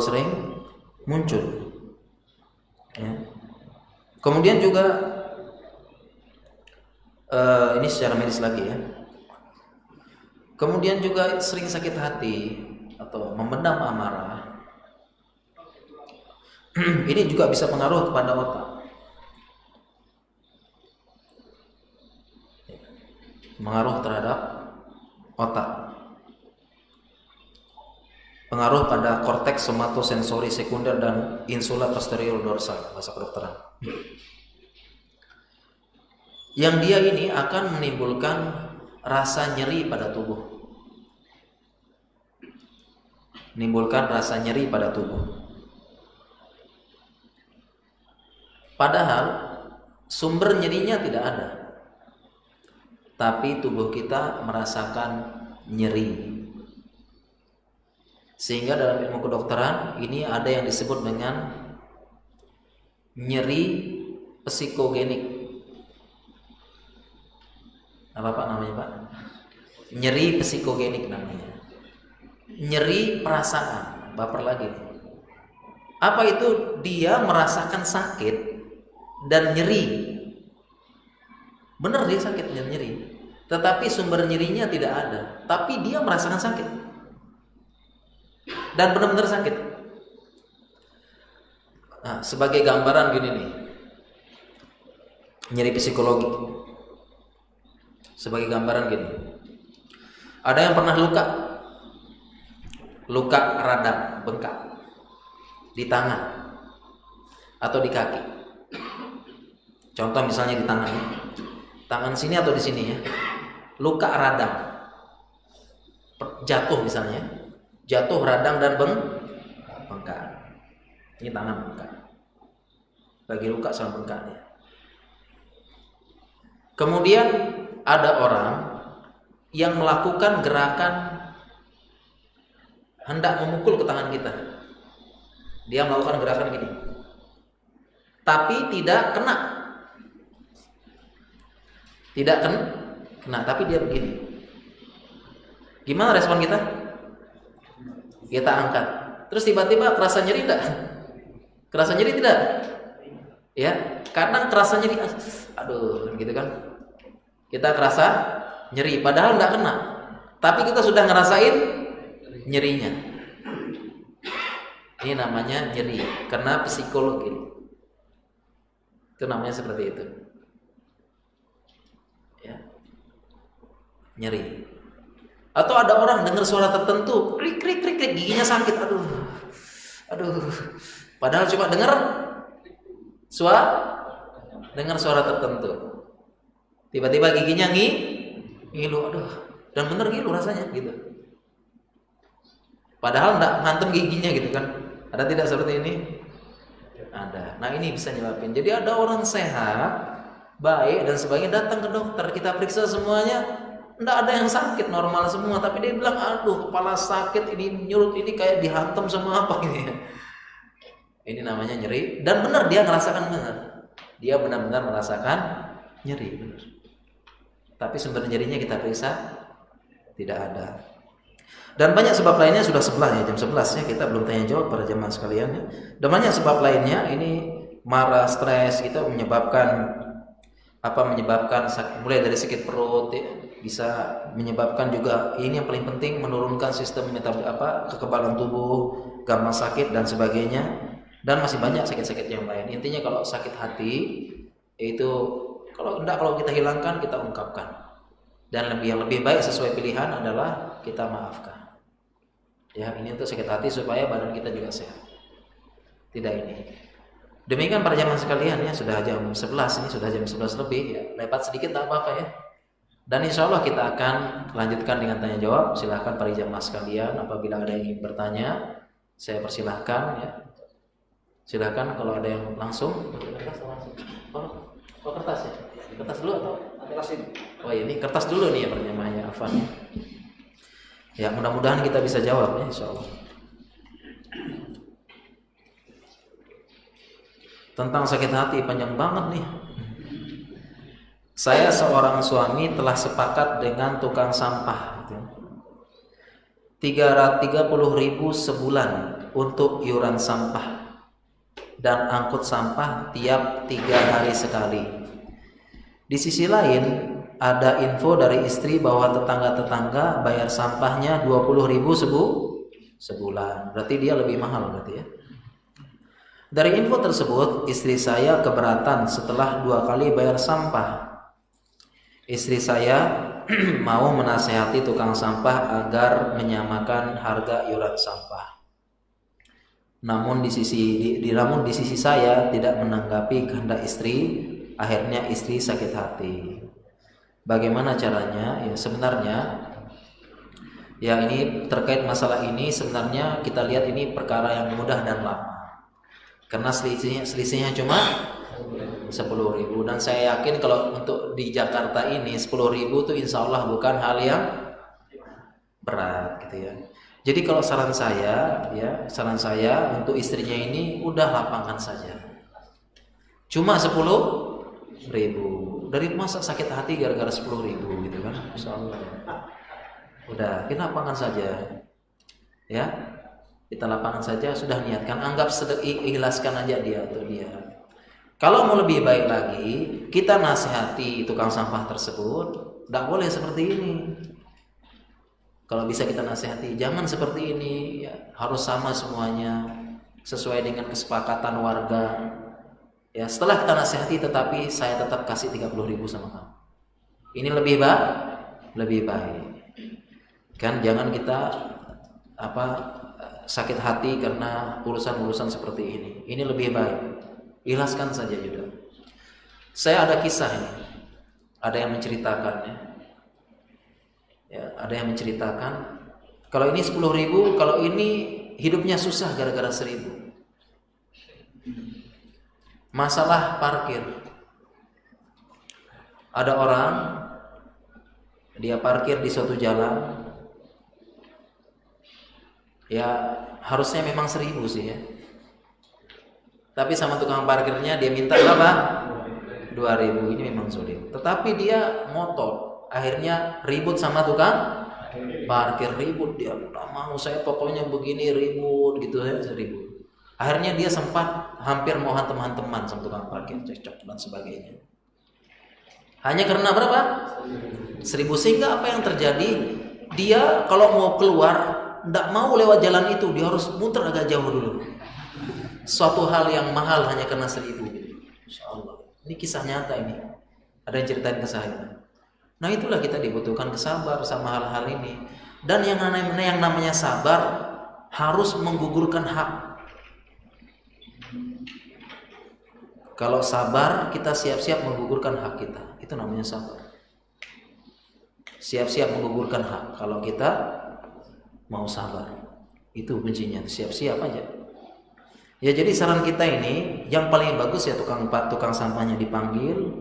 Speaker 1: sering muncul. Ya. Kemudian juga ini secara medis lagi ya. Kemudian juga sering sakit hati atau memendam amarah. Ini juga bisa pengaruh kepada otak. Pengaruh terhadap otak. Pengaruh pada korteks somatosensori sekunder dan insula posterior dorsal, bahasa kedokteran. Yang dia ini akan menimbulkan rasa nyeri pada tubuh. Menimbulkan rasa nyeri pada tubuh. Padahal sumber nyerinya tidak ada. Tapi tubuh kita merasakan nyeri. Sehingga dalam ilmu kedokteran ini ada yang disebut dengan nyeri psikogenik. Apa Pak namanya Pak? Nyeri psikogenik namanya. Nyeri perasaan, baper lagi. Apa itu? Dia merasakan sakit dan nyeri. Benar dia sakit dan nyeri. Tetapi sumber nyerinya tidak ada. Tapi dia merasakan sakit. Dan benar-benar sakit. Nah, sebagai gambaran gini nih. Nyeri psikologi. Sebagai gambaran gini. Ada yang pernah luka radang, bengkak di tangan atau di kaki. Contoh misalnya di tangan sini atau di sini ya, luka radang, jatuh misalnya, jatuh radang dan bengkak. Ini tangan bengkak, bagi luka sama bengkaknya. Kemudian ada orang yang melakukan gerakan hendak memukul ke tangan kita. Dia melakukan gerakan gini, tapi tidak kena. Tidak kena, tapi dia begini. Gimana respon kita? Kita angkat. Terus tiba-tiba kerasa nyeri tidak? Kerasa nyeri tidak? Ya, kadang kerasa nyeri. Aduh, gitu kan. Kita kerasa nyeri, padahal tidak kena. Tapi kita sudah ngerasain nyerinya. Ini namanya nyeri, karena psikologi. Itu namanya seperti itu. Ya. Nyeri. Atau ada orang dengar suara tertentu, krik krik krik krik, giginya sakit, aduh. Padahal cuma dengar suara tertentu. Tiba-tiba giginya ngilu, aduh. Dan bener ngilu rasanya gitu. Padahal enggak ngantem giginya gitu kan. Ada tidak seperti ini? Ada. Nah, ini bisa nyebabin. Jadi ada orang sehat, baik dan sebagainya, datang ke dokter, kita periksa semuanya, enggak ada yang sakit, normal semua, tapi dia bilang, aduh kepala sakit, ini nyurut, ini kayak dihantam sama apa ini. Ini namanya nyeri. Dan benar dia ngerasakan benar. Dia benar-benar merasakan nyeri benar. Tapi sumber nyerinya kita periksa tidak ada. Dan banyak sebab lainnya, sudah sebelah ya, jam 11 ya, kita belum tanya jawab para jemaah sekalian ya. Dan banyak sebab lainnya, ini marah, stres, kita menyebabkan mulai dari sakit perut ya, bisa menyebabkan juga, ini yang paling penting, menurunkan sistem kekebalan tubuh, gampang sakit dan sebagainya. Dan masih banyak sakit-sakit yang lain. Intinya kalau sakit hati itu kalau kita hilangkan, kita ungkapkan. Dan yang lebih baik sesuai pilihan adalah kita maafkan. Ya, ini untuk sakit hati supaya badan kita juga sehat. Tidak ini. Demikian para jamaah sekalian ya, sudah jam 11, ini sudah jam 11 lebih ya. Lepas sedikit tak apa-apa ya. Dan insya Allah kita akan lanjutkan dengan tanya jawab. Silahkan para jamaah sekalian, apabila ada yang ingin bertanya, saya persilahkan ya. Silahkan kalau ada yang langsung. Oh, kertas ya? Kertas dulu atau kertas ini? Oh ini kertas dulu nih ya para jamaahnya, Afan ya. Ya, mudah-mudahan kita bisa jawab ya, insyaallah. Tentang sakit hati panjang banget nih. Saya seorang suami telah sepakat dengan tukang sampah 330.000 sebulan untuk iuran sampah dan angkut sampah tiap 3 hari sekali. Di sisi lain, ada info dari istri bahwa tetangga-tetangga bayar sampahnya 20.000 sebulan. Berarti dia lebih mahal berarti ya. Dari info tersebut, istri saya keberatan setelah 2 kali bayar sampah. Istri saya mau menasehati tukang sampah agar menyamakan harga iuran sampah. Namun di sisi saya tidak menanggapi kehendak istri, akhirnya istri sakit hati. Bagaimana caranya? Ya sebenarnya ya ini terkait masalah ini, sebenarnya kita lihat ini perkara yang mudah dan lama. Karena selisihnya cuma 10.000, dan saya yakin kalau untuk di Jakarta ini 10.000 itu insya Allah bukan hal yang berat gitu ya. Jadi kalau saran saya untuk istrinya ini udah lapangan saja. Cuma 10.000. Dari masa sakit hati gara-gara 10.000 gitu kan? Insya Allah. Udah, kita lapangan saja. Ya. Kita lapangan saja, sudah niatkan, anggap ikhlaskan aja dia untuk dia. Kalau mau lebih baik lagi, kita nasihati tukang sampah tersebut, tidak boleh seperti ini. Kalau bisa kita nasihati, jangan seperti ini, ya, harus sama semuanya, sesuai dengan kesepakatan warga. Ya, setelah kita nasihati, tetapi saya tetap kasih 30.000 sama kamu. Ini lebih baik. Kan jangan kita sakit hati karena urusan-urusan seperti ini. Ini lebih baik. Ikhlaskan saja juga. Saya ada kisah ini. Ada yang menceritakan ya. Ya, ada yang menceritakan kalau ini 10.000, kalau ini hidupnya susah gara-gara 1.000. Masalah parkir. Ada orang dia parkir di suatu jalan. Ya harusnya memang 1.000 sih ya. Tapi sama tukang parkirnya dia minta berapa? 2.000. Ini memang sulit. Tetapi dia ngotot. Akhirnya ribut sama tukang parkir, ribut dia. Udah mau saya pokoknya begini, ribut gitu ya, ribut. Akhirnya dia sempat hampir mau hantam-hantaman sama tukang parkir, cekcok dan sebagainya. Hanya karena berapa? 1.000. Sehingga apa yang terjadi? Dia kalau mau keluar, tidak mau lewat jalan itu, dia harus muter agak jauh dulu. Suatu hal yang mahal hanya karena 1.000. Insya Allah. Ini kisah nyata ini. Ada yang ceritain ke saya. Nah itulah kita dibutuhkan kesabar sama hal-hal ini. Dan yang namanya sabar harus menggugurkan hak. Kalau sabar, kita siap-siap menggugurkan hak kita. Itu namanya sabar. Siap-siap menggugurkan hak. Kalau kita mau sabar, itu kuncinya. Siap-siap aja. Ya jadi saran kita ini, yang paling bagus ya tukang sampahnya dipanggil,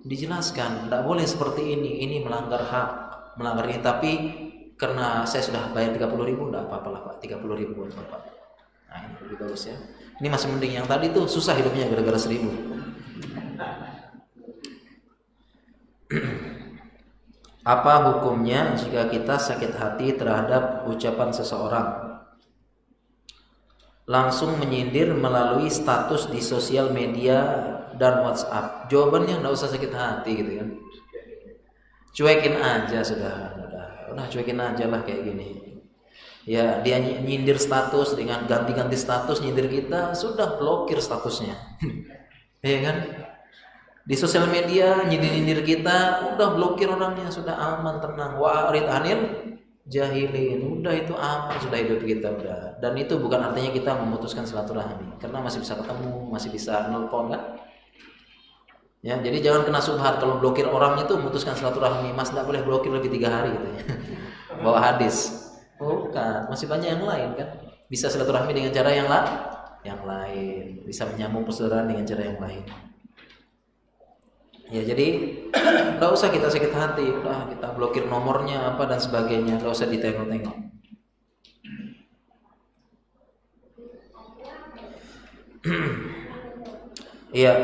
Speaker 1: dijelaskan. Tidak boleh seperti ini melanggar hak, melanggar ini. Tapi karena saya sudah bayar 30.000, tidak apa-apa lah Pak. 30.000 buat Bapak. Nah ini lebih bagus ya. Ini masih mending, yang tadi tuh susah hidupnya gara-gara 1.000. Apa hukumnya jika kita sakit hati terhadap ucapan seseorang, langsung menyindir melalui status di sosial media dan WhatsApp? Jawabannya nggak usah sakit hati gitu kan. Cuekin aja sudah cuekin aja lah kayak gini. Ya dia nyindir status dengan ganti-ganti status nyindir kita, sudah blokir statusnya. Ya kan? Di sosial media nyindir kita, udah blokir orangnya, sudah aman, tenang. Wa'rid anil jahilin, udah itu aman sudah hidup kita udah. Dan itu bukan artinya kita memutuskan silaturahmi, karena masih bisa ketemu, masih bisa nelpon kan? Ya, jadi jangan kena subhat kalau blokir orang itu memutuskan silaturahmi. Mas tidak boleh blokir lebih 3 hari gitu ya. Bawa hadis. Bukan, masih banyak yang lain kan. Bisa silaturahmi dengan cara yang lain. Bisa menyambung persaudaraan dengan cara yang lain. Ya jadi nggak usah kita sakit hati, udah kita blokir nomornya apa dan sebagainya, nggak usah ditengok-tengok. Iya.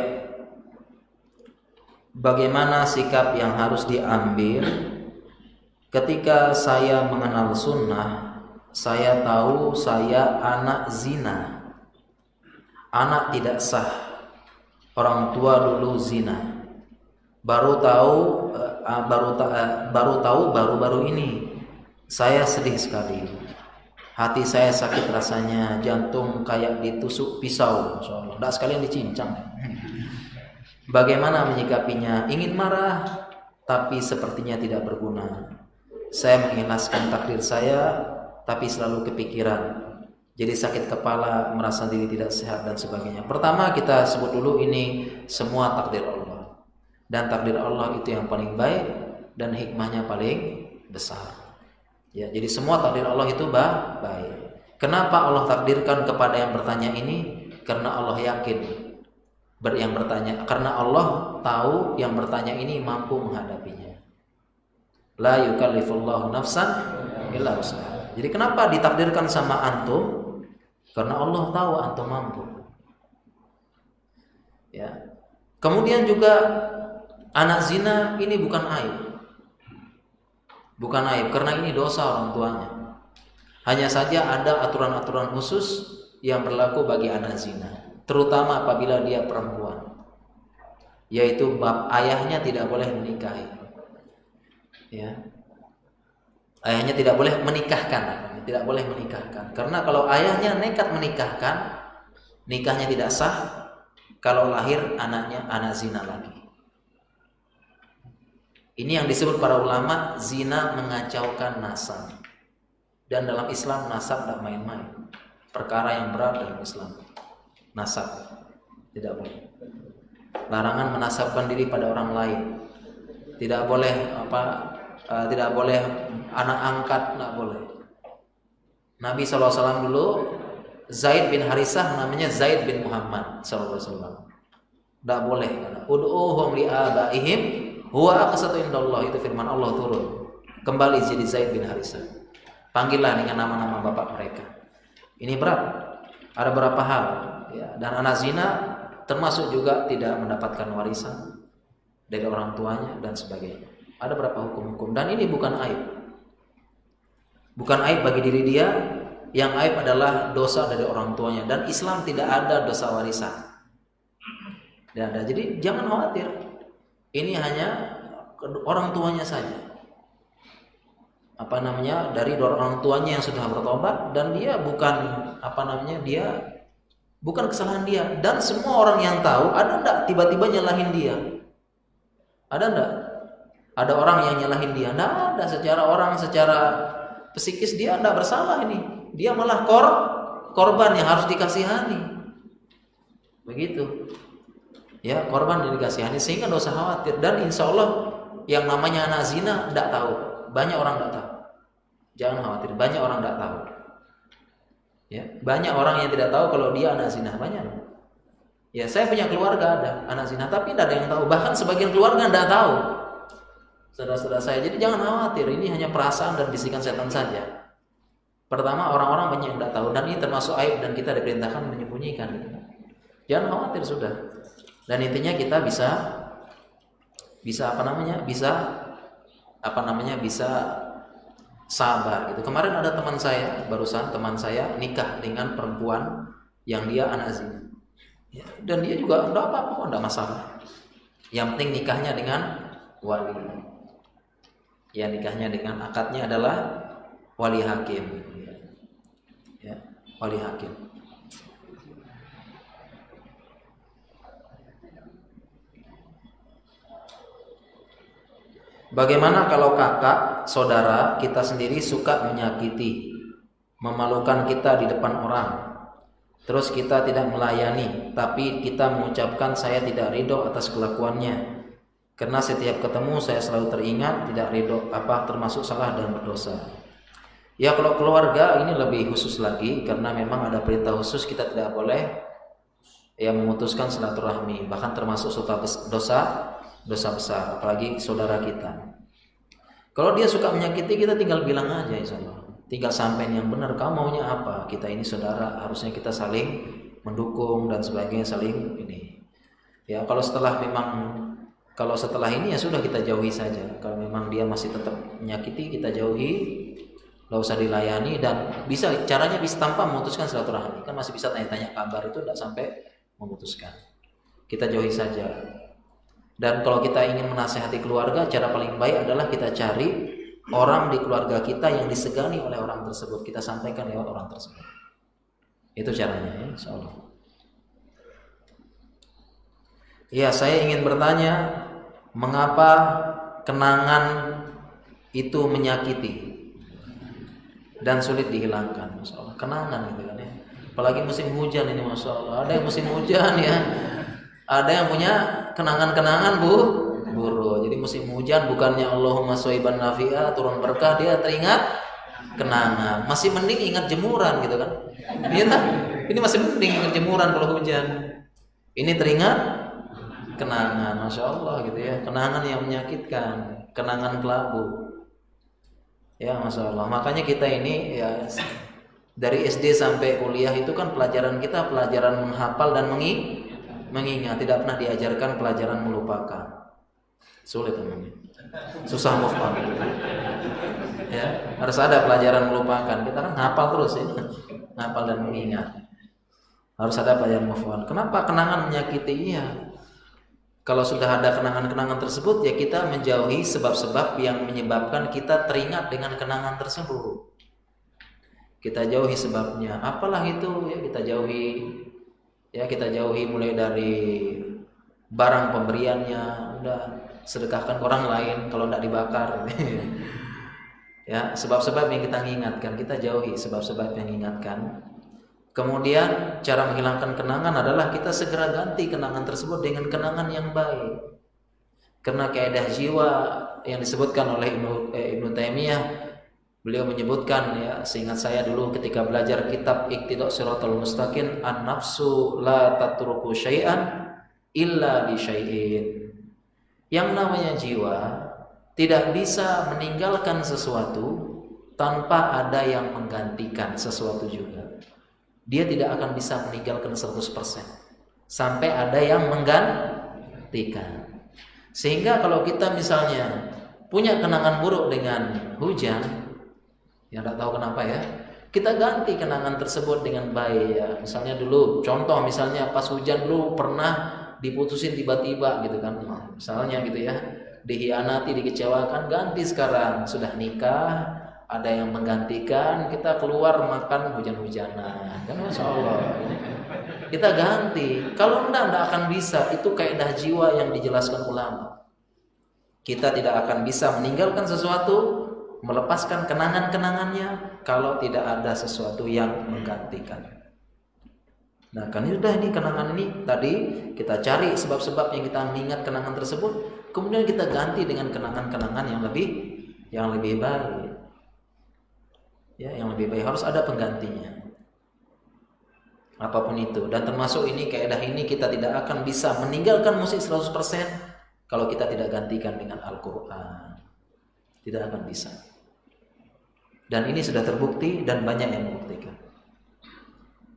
Speaker 1: Bagaimana sikap yang harus diambil ketika saya mengenal sunnah, saya tahu saya anak zina, anak tidak sah, orang tua dulu zina, baru-baru ini saya sedih sekali, hati saya sakit rasanya, jantung kayak ditusuk pisau, tidak sekalian dicincang. Bagaimana menyikapinya? Ingin marah, tapi sepertinya tidak berguna. Saya mengikhlaskan takdir saya, tapi selalu kepikiran. Jadi sakit kepala, merasa diri tidak sehat dan sebagainya. Pertama kita sebut dulu ini semua takdir Allah. Dan takdir Allah itu yang paling baik dan hikmahnya paling besar. Ya, jadi semua takdir Allah itu baik. Kenapa Allah takdirkan kepada yang bertanya ini? Karena Allah yakin yang bertanya, karena Allah tahu yang bertanya ini mampu menghadapinya. La yukallifullahu nafsan illa wus'aha. Jadi kenapa ditakdirkan sama antum? Karena Allah tahu antum mampu. Ya. Kemudian juga anak zina ini bukan aib. Bukan aib karena ini dosa orang tuanya. Hanya saja ada aturan-aturan khusus yang berlaku bagi anak zina, terutama apabila dia perempuan, yaitu ayahnya tidak boleh menikahi. Ya. Ayahnya tidak boleh menikahkan, tidak boleh menikahkan. Karena kalau ayahnya nekat menikahkan, nikahnya tidak sah. Kalau lahir anaknya anak zina lagi. Ini yang disebut para ulama zina mengacaukan nasab. Dan dalam Islam nasab tidak main-main. Perkara yang berat dalam Islam. Nasab tidak boleh. Larangan menasabkan diri pada orang lain. Tidak boleh tidak boleh anak angkat, tidak boleh. Nabi SAW dulu Zaid bin Harisah namanya Zaid bin Muhammad SAW. Tidak boleh. Ud'uhum li'abaihim huwa aqsatu indallah, itu firman Allah turun. Kembali jadi Zaid bin Harisah. Panggillah dengan nama-nama bapak mereka. Ini berat. Ada beberapa hal, ya. Dan anak zina termasuk juga tidak mendapatkan warisan dari orang tuanya dan sebagainya. Ada beberapa hukum-hukum dan ini bukan aib. Bukan aib bagi diri dia, yang aib adalah dosa dari orang tuanya, dan Islam tidak ada dosa warisan. Tidak ada. Jadi jangan khawatir. Ini hanya orang tuanya saja. Dari orang tuanya yang sudah bertobat, dan dia bukan dia bukan kesalahan dia. Dan semua orang yang tahu, ada enggak tiba-tiba nyalahin dia? Ada enggak? Ada orang yang nyalahin dia? Enggak ada. Secara psikis dia enggak bersalah ini. Dia malah korban yang harus dikasihani. Begitu. Ya, korban yang dikasihani, sehingga enggak usah khawatir. Dan insya Allah yang namanya anak zina enggak tahu. Banyak orang enggak tahu. Jangan khawatir, banyak orang enggak tahu. Ya, banyak orang yang tidak tahu kalau dia anak zina, banyak. Ya, saya punya keluarga ada anak zina, tapi tidak ada yang tahu. Bahkan sebagian keluarga tidak tahu. Saudara-saudara saya, jadi jangan khawatir, ini hanya perasaan dan bisikan setan saja. Pertama, orang-orang banyak yang tidak tahu, dan ini termasuk aib dan kita diperintahkan menyembunyikan. Jangan khawatir sudah. Dan intinya kita bisa sabar gitu. Kemarin ada teman saya nikah dengan perempuan yang dia anak zina. Ya, dan dia juga enggak apa-apa, enggak masalah. Yang penting nikahnya dengan wali. Ya, nikahnya dengan akadnya adalah wali hakim. Ya, wali hakim. Bagaimana kalau kakak, saudara kita sendiri suka menyakiti, memalukan kita di depan orang, terus kita tidak melayani, tapi kita mengucapkan saya tidak ridho atas kelakuannya, karena setiap ketemu saya selalu teringat tidak ridho termasuk salah dan berdosa. Ya, kalau keluarga ini lebih khusus lagi, karena memang ada perintah khusus, kita tidak boleh memutuskan silaturahmi, bahkan termasuk dosa besar, apalagi saudara kita. Kalau dia suka menyakiti kita, tinggal bilang aja, insyaallah. Tinggal sampein yang benar, kamu maunya apa? Kita ini saudara, harusnya kita saling mendukung dan sebagainya, saling ini. Ya, kalau setelah ini ya sudah, kita jauhi saja. Kalau memang dia masih tetap menyakiti, kita jauhi, enggak usah dilayani, dan caranya bisa tanpa memutuskan silaturahmi. Kan masih bisa tanya-tanya kabar, itu enggak sampai memutuskan. Kita jauhi saja. Dan kalau kita ingin menasihati keluarga, cara paling baik adalah kita cari orang di keluarga kita yang disegani oleh orang tersebut. Kita sampaikan lewat orang tersebut. Itu caranya, ya, insyaallah. Ya, saya ingin bertanya, mengapa kenangan itu menyakiti dan sulit dihilangkan? Masya Allah, kenangan gitu kan ya. Apalagi musim hujan ini, Masya Allah. Ada yang musim hujan ya. Ada yang punya kenangan-kenangan buruk. Jadi musim hujan bukannya Allahumma shoiban nafi'a, turun berkah, dia teringat kenangan. Masih mending ingat jemuran gitu kan. Iya tak? Ini masih mending ingat jemuran kalau hujan. Ini teringat kenangan, Masya Allah gitu ya. Kenangan yang menyakitkan, kenangan kelabu. Ya, Masya Allah. Makanya kita ini ya dari SD sampai kuliah itu kan pelajaran kita pelajaran menghafal dan mengingat, tidak pernah diajarkan pelajaran melupakan. Sulit namanya. Susah move on. Ya, harus ada pelajaran melupakan. Kita kan hafal terus ya. Hafal dan mengingat. Harus ada pelajaran move on. Kenapa kenangan menyakiti? Iya. Kalau sudah ada kenangan-kenangan tersebut, ya kita menjauhi sebab-sebab yang menyebabkan kita teringat dengan kenangan tersebut. Kita jauhi sebabnya. Apalah itu ya kita jauhi. Ya, kita jauhi mulai dari barang pemberiannya, udah sedekahkan ke orang lain kalau tidak dibakar. Ya, sebab-sebab yang kita ingatkan, kita jauhi sebab-sebab yang ingatkan. Kemudian cara menghilangkan kenangan adalah kita segera ganti kenangan tersebut dengan kenangan yang baik. Karena kaidah jiwa yang disebutkan oleh Ibnu Taimiyah, beliau menyebutkan ya, seingat saya dulu ketika belajar kitab Iqtida' Shiratal Mustaqim, an-nafsu la tatruku syai'an illa bi syai'in. Yang namanya jiwa tidak bisa meninggalkan sesuatu tanpa ada yang menggantikan sesuatu juga. dia tidak akan bisa meninggalkan 100% sampai ada yang menggantikan. Sehingga kalau kita misalnya punya kenangan buruk dengan hujan, yang tidak tahu kenapa ya, kita ganti kenangan tersebut dengan baik ya. Misalnya dulu, contoh misalnya pas hujan dulu pernah diputusin tiba-tiba gitu kan, misalnya gitu ya, dihianati, dikecewakan, ganti sekarang sudah nikah, ada yang menggantikan, kita keluar makan hujan-hujanan kan, Masya Allah. Kita ganti. Kalau tidak akan bisa. Itu kaidah jiwa yang dijelaskan ulama. Kita tidak akan bisa meninggalkan sesuatu, melepaskan kenangan-kenangannya kalau tidak ada sesuatu yang menggantikan. Nah, kan sudah ini kenangan ini tadi kita cari sebab-sebab yang kita mengingat kenangan tersebut, kemudian kita ganti dengan kenangan-kenangan yang lebih baik. Ya, yang lebih baik, harus ada penggantinya. Apapun itu, dan termasuk ini kaidah ini kita tidak akan bisa meninggalkan musik 100% kalau kita tidak gantikan dengan Al-Qur'an. Tidak akan bisa. Dan ini sudah terbukti dan banyak yang membuktikan.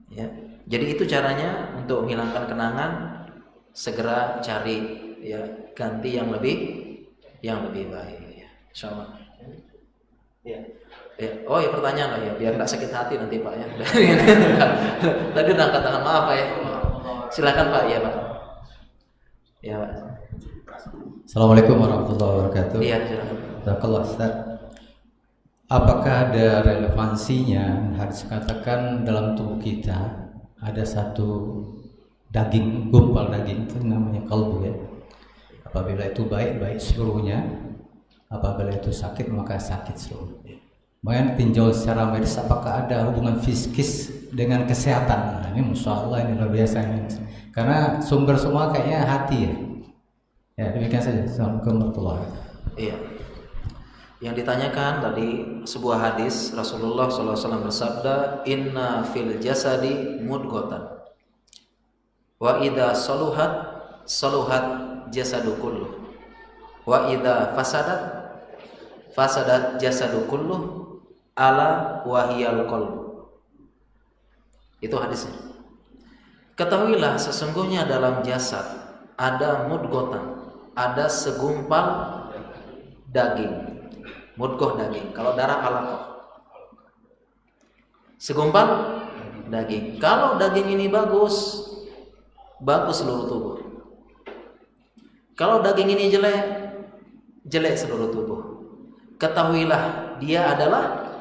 Speaker 1: Ya. Jadi itu caranya untuk menghilangkan kenangan, segera cari ya ganti yang lebih baik ya. Insyaallah. Ya. Oh ya, pertanyaan lah ya, biar nggak sakit hati nanti Pak ya. Tadi udah angkat tangan, maaf Pak ya. Silakan Pak, ya Pak. Ya Pak.
Speaker 6: Assalamualaikum warahmatullahi wabarakatuh.
Speaker 1: Iya, silakan.
Speaker 6: Barakallahu Ustaz. Apakah ada relevansinya hadis katakan dalam tubuh kita ada satu daging, gumpal daging itu namanya kalbu ya. Apabila itu baik, baik seluruhnya. Apabila itu sakit, maka sakit seluruhnya. Kemudian tinjau secara medis apakah ada hubungan fisikis dengan kesehatan. Nah, ini Masya Allah, ini luar biasa ini. Karena sumber semua kayaknya hati ya. Ya demikian saja. Assalamualaikum warahmatullahi wabarakatuh.
Speaker 1: Iya. Yang ditanyakan tadi sebuah hadis Rasulullah SAW bersabda, Inna fil jasadi mudghatan, wa idha saluhat jasadu kulluh, wa idha fasadat jasadu kulluh, ala wahiyal qalbu. Itu hadisnya. Ketahuilah sesungguhnya dalam jasad ada mudghatan, ada segumpal daging. Mudghah daging, kalau darah alaqah. Segumpal daging. Kalau daging ini bagus seluruh tubuh. Kalau daging ini jelek seluruh tubuh. Ketahuilah dia adalah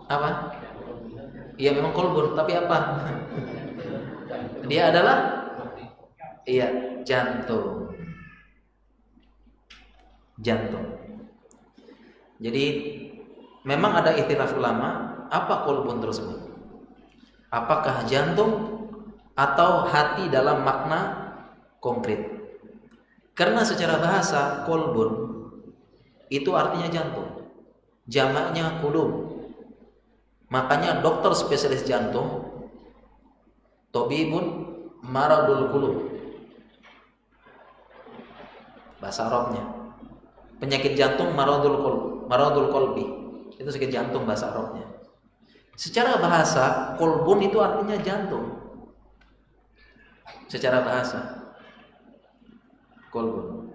Speaker 1: apa? Iya memang kolbun, tapi apa? Dia adalah jantung. Jadi memang ada ikhtilaf ulama apa kolbun tersebut. Apakah jantung atau hati dalam makna konkret? Karena secara bahasa kolbun itu artinya jantung. Jamaknya qulub. Makanya dokter spesialis jantung, tabibun maradul qulub. Bahasa Arabnya. Penyakit jantung maradul qalbi. Itu sakit jantung bahasa Arabnya. Secara bahasa kolbun itu artinya jantung. Secara bahasa kolbun.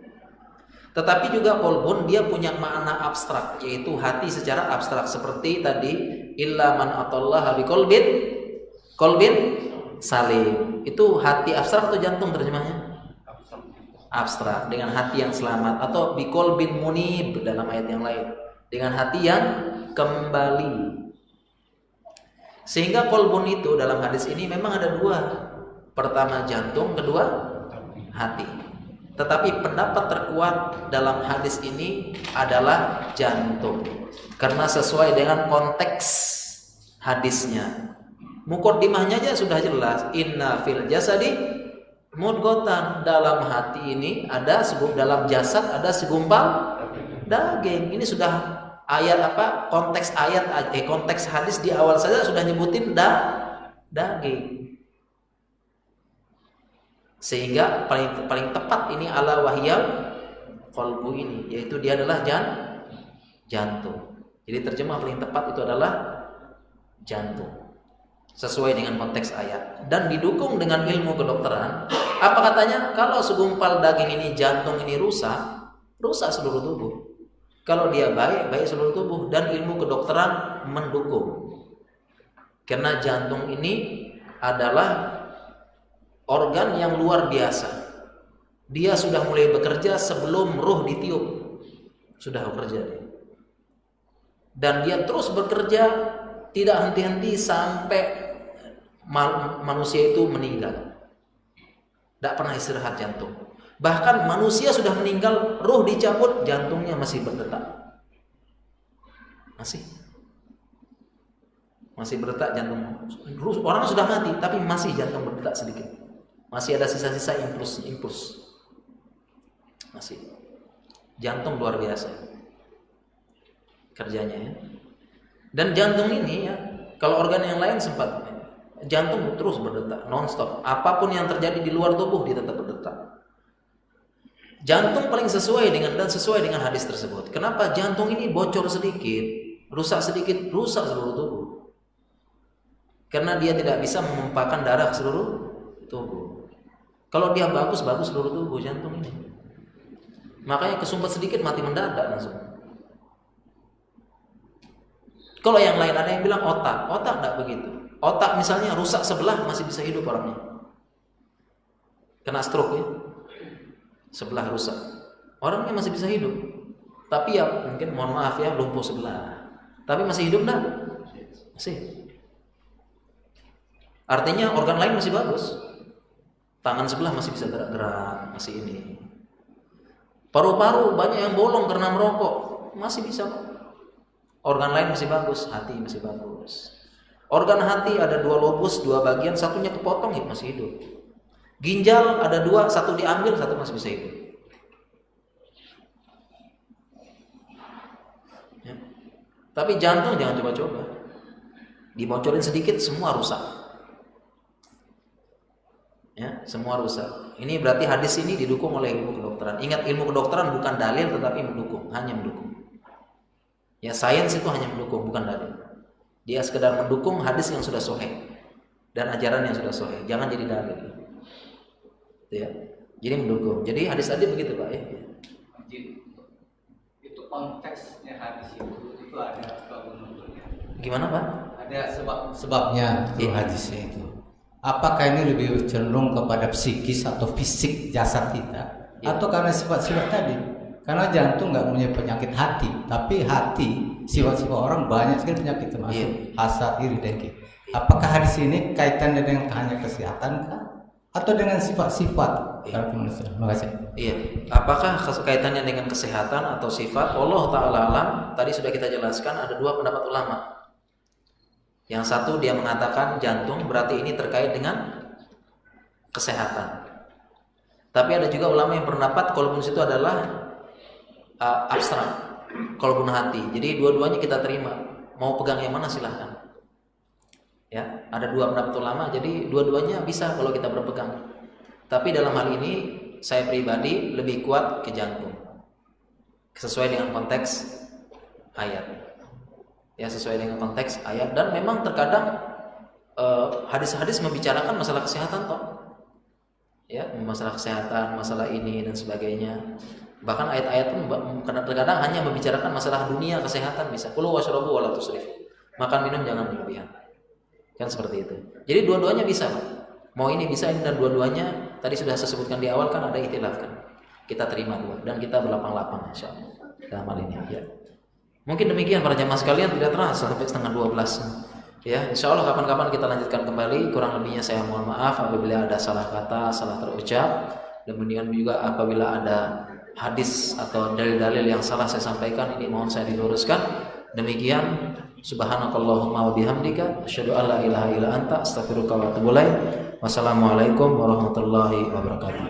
Speaker 1: Tetapi juga kolbun dia punya makna abstrak, yaitu hati secara abstrak, seperti tadi illa man atallaha biqalbin salim. Itu hati abstrak atau jantung terjemahnya? Abstrak, dengan hati yang selamat, atau biqalbin munib dalam ayat yang lain, dengan hati yang kembali. Sehingga kolbun itu dalam hadis ini memang ada dua. Pertama jantung, kedua hati. Tetapi pendapat terkuat dalam hadis ini adalah jantung, karena sesuai dengan konteks hadisnya. Muqaddimahnya aja sudah jelas, inna fil jasadi mudghatan, dalam hati ini ada dalam jasad ada segumpal daging. Ini sudah ayat apa? Konteks ayat konteks hadis di awal saja sudah nyebutin daging. Sehingga paling tepat ini ala wahyal qalbu ini, yaitu dia adalah jantung. Jadi terjemah paling tepat itu adalah jantung. Sesuai dengan konteks ayat dan didukung dengan ilmu kedokteran. Apa katanya? Kalau segumpal daging ini, jantung ini rusak seluruh tubuh. Kalau dia baik seluruh tubuh, dan ilmu kedokteran mendukung. Karena jantung ini adalah organ yang luar biasa. Dia sudah mulai bekerja sebelum ruh ditiup. Sudah bekerja dia. Dan dia terus bekerja tidak henti-henti sampai manusia itu meninggal. Tidak pernah istirahat jantung. Bahkan manusia sudah meninggal, ruh dicabut, jantungnya masih berdetak. Masih berdetak jantung. Orang sudah mati, tapi masih jantung berdetak sedikit. Masih ada sisa-sisa impuls. Masih. Jantung luar biasa kerjanya ya. Dan jantung ini ya, kalau organ yang lain sempat, jantung terus berdetak non-stop. Apapun yang terjadi di luar tubuh dia tetap berdetak. Jantung paling sesuai dengan hadis tersebut. Kenapa? Jantung ini bocor sedikit, rusak seluruh tubuh. Karena dia tidak bisa memumpahkan darah ke seluruh tubuh. Kalau dia bagus seluruh tubuh jantung ini. Makanya kesumbat sedikit mati mendadak langsung. Kalau yang lain ada yang bilang otak tidak begitu. Otak misalnya rusak sebelah masih bisa hidup orangnya. Kena stroke ya. Sebelah rusak, orangnya masih bisa hidup. Tapi ya mungkin mohon maaf ya lumpuh sebelah. Tapi masih hidup enggak? Masih. Artinya organ lain masih bagus. Tangan sebelah masih bisa gerak-gerak, masih ini. Paru-paru banyak yang bolong karena merokok, masih bisa. Organ lain masih bagus, hati masih bagus. Organ hati ada 2 lobus, 2 bagian, satunya kepotong ya masih hidup. Ginjal ada 2, 1 diambil, 1 masih bisa hidup. Ya. Tapi jantung jangan coba-coba. Dibocorin sedikit semua rusak. Ya, semua rusak. Ini berarti hadis ini didukung oleh ilmu kedokteran. Ingat, ilmu kedokteran bukan dalil tetapi mendukung, hanya mendukung. Ya, sains itu hanya mendukung, bukan dalil. Dia sekedar mendukung hadis yang sudah sahih dan ajaran yang sudah sahih. Jangan jadi dalil. Ya, jadi mendukung. Jadi hadis tadi begitu Pak ya.
Speaker 6: Itu konteksnya hadis itu ada sebab-sebabnya.
Speaker 1: Gimana Pak?
Speaker 6: Ada sebabnya itu hadisnya itu. Apakah ini lebih cenderung kepada psikis atau fisik jasad kita, atau karena sifat-sifat tadi? Karena jantung nggak punya penyakit hati, tapi hati sifat-sifat orang banyak sekali penyakit termasuk hasad, iri, dengki. Apakah hadis ini kaitannya dengan hanya kesehatan kah? Atau dengan sifat-sifat? Terima kasih.
Speaker 1: Iya. Apakah kaitannya dengan kesehatan atau sifat? Allah Ta'ala alam. Tadi sudah kita jelaskan ada 2 pendapat ulama. Yang satu dia mengatakan jantung berarti ini terkait dengan kesehatan. Tapi ada juga ulama yang berpendapat qalbun itu adalah abstrak, qalbun hati. Jadi dua-duanya kita terima. Mau pegang yang mana silahkan. Ya, ada 2 pendapat ulama, jadi dua-duanya bisa kalau kita berpegang. Tapi dalam hal ini saya pribadi lebih kuat ke jantung, sesuai dengan konteks ayat. Ya, sesuai dengan konteks ayat. Dan memang terkadang hadis-hadis membicarakan masalah kesehatan toh. Ya, masalah kesehatan, masalah ini dan sebagainya. Bahkan ayat-ayat pun terkadang hanya membicarakan masalah dunia kesehatan, bisa kulu washrabu wala tusrifu. Makan minum jangan berlebihan. Kan seperti itu. Jadi dua-duanya bisa Pak. Mau ini bisa ini, dan dua-duanya tadi sudah saya sebutkan di awal kan ada ikhtilaf kan. Kita terima dua dan kita berlapang-lapang insyaallah dalam hal ini ya. Mungkin demikian para jamaah sekalian, tidak terasa sampai setengah 12. Ya, insyaallah kapan-kapan kita lanjutkan kembali. Kurang lebihnya saya mohon maaf apabila ada salah kata, salah terucap. Demikian juga apabila ada hadis atau dalil-dalil yang salah saya sampaikan, ini mohon saya diluruskan. Demikian, subhanakallahumma wa bihamdika asyhadu an la ilaha illa anta astaghfiruka wa atubu ilaik. Wassalamualaikum warahmatullahi wabarakatuh.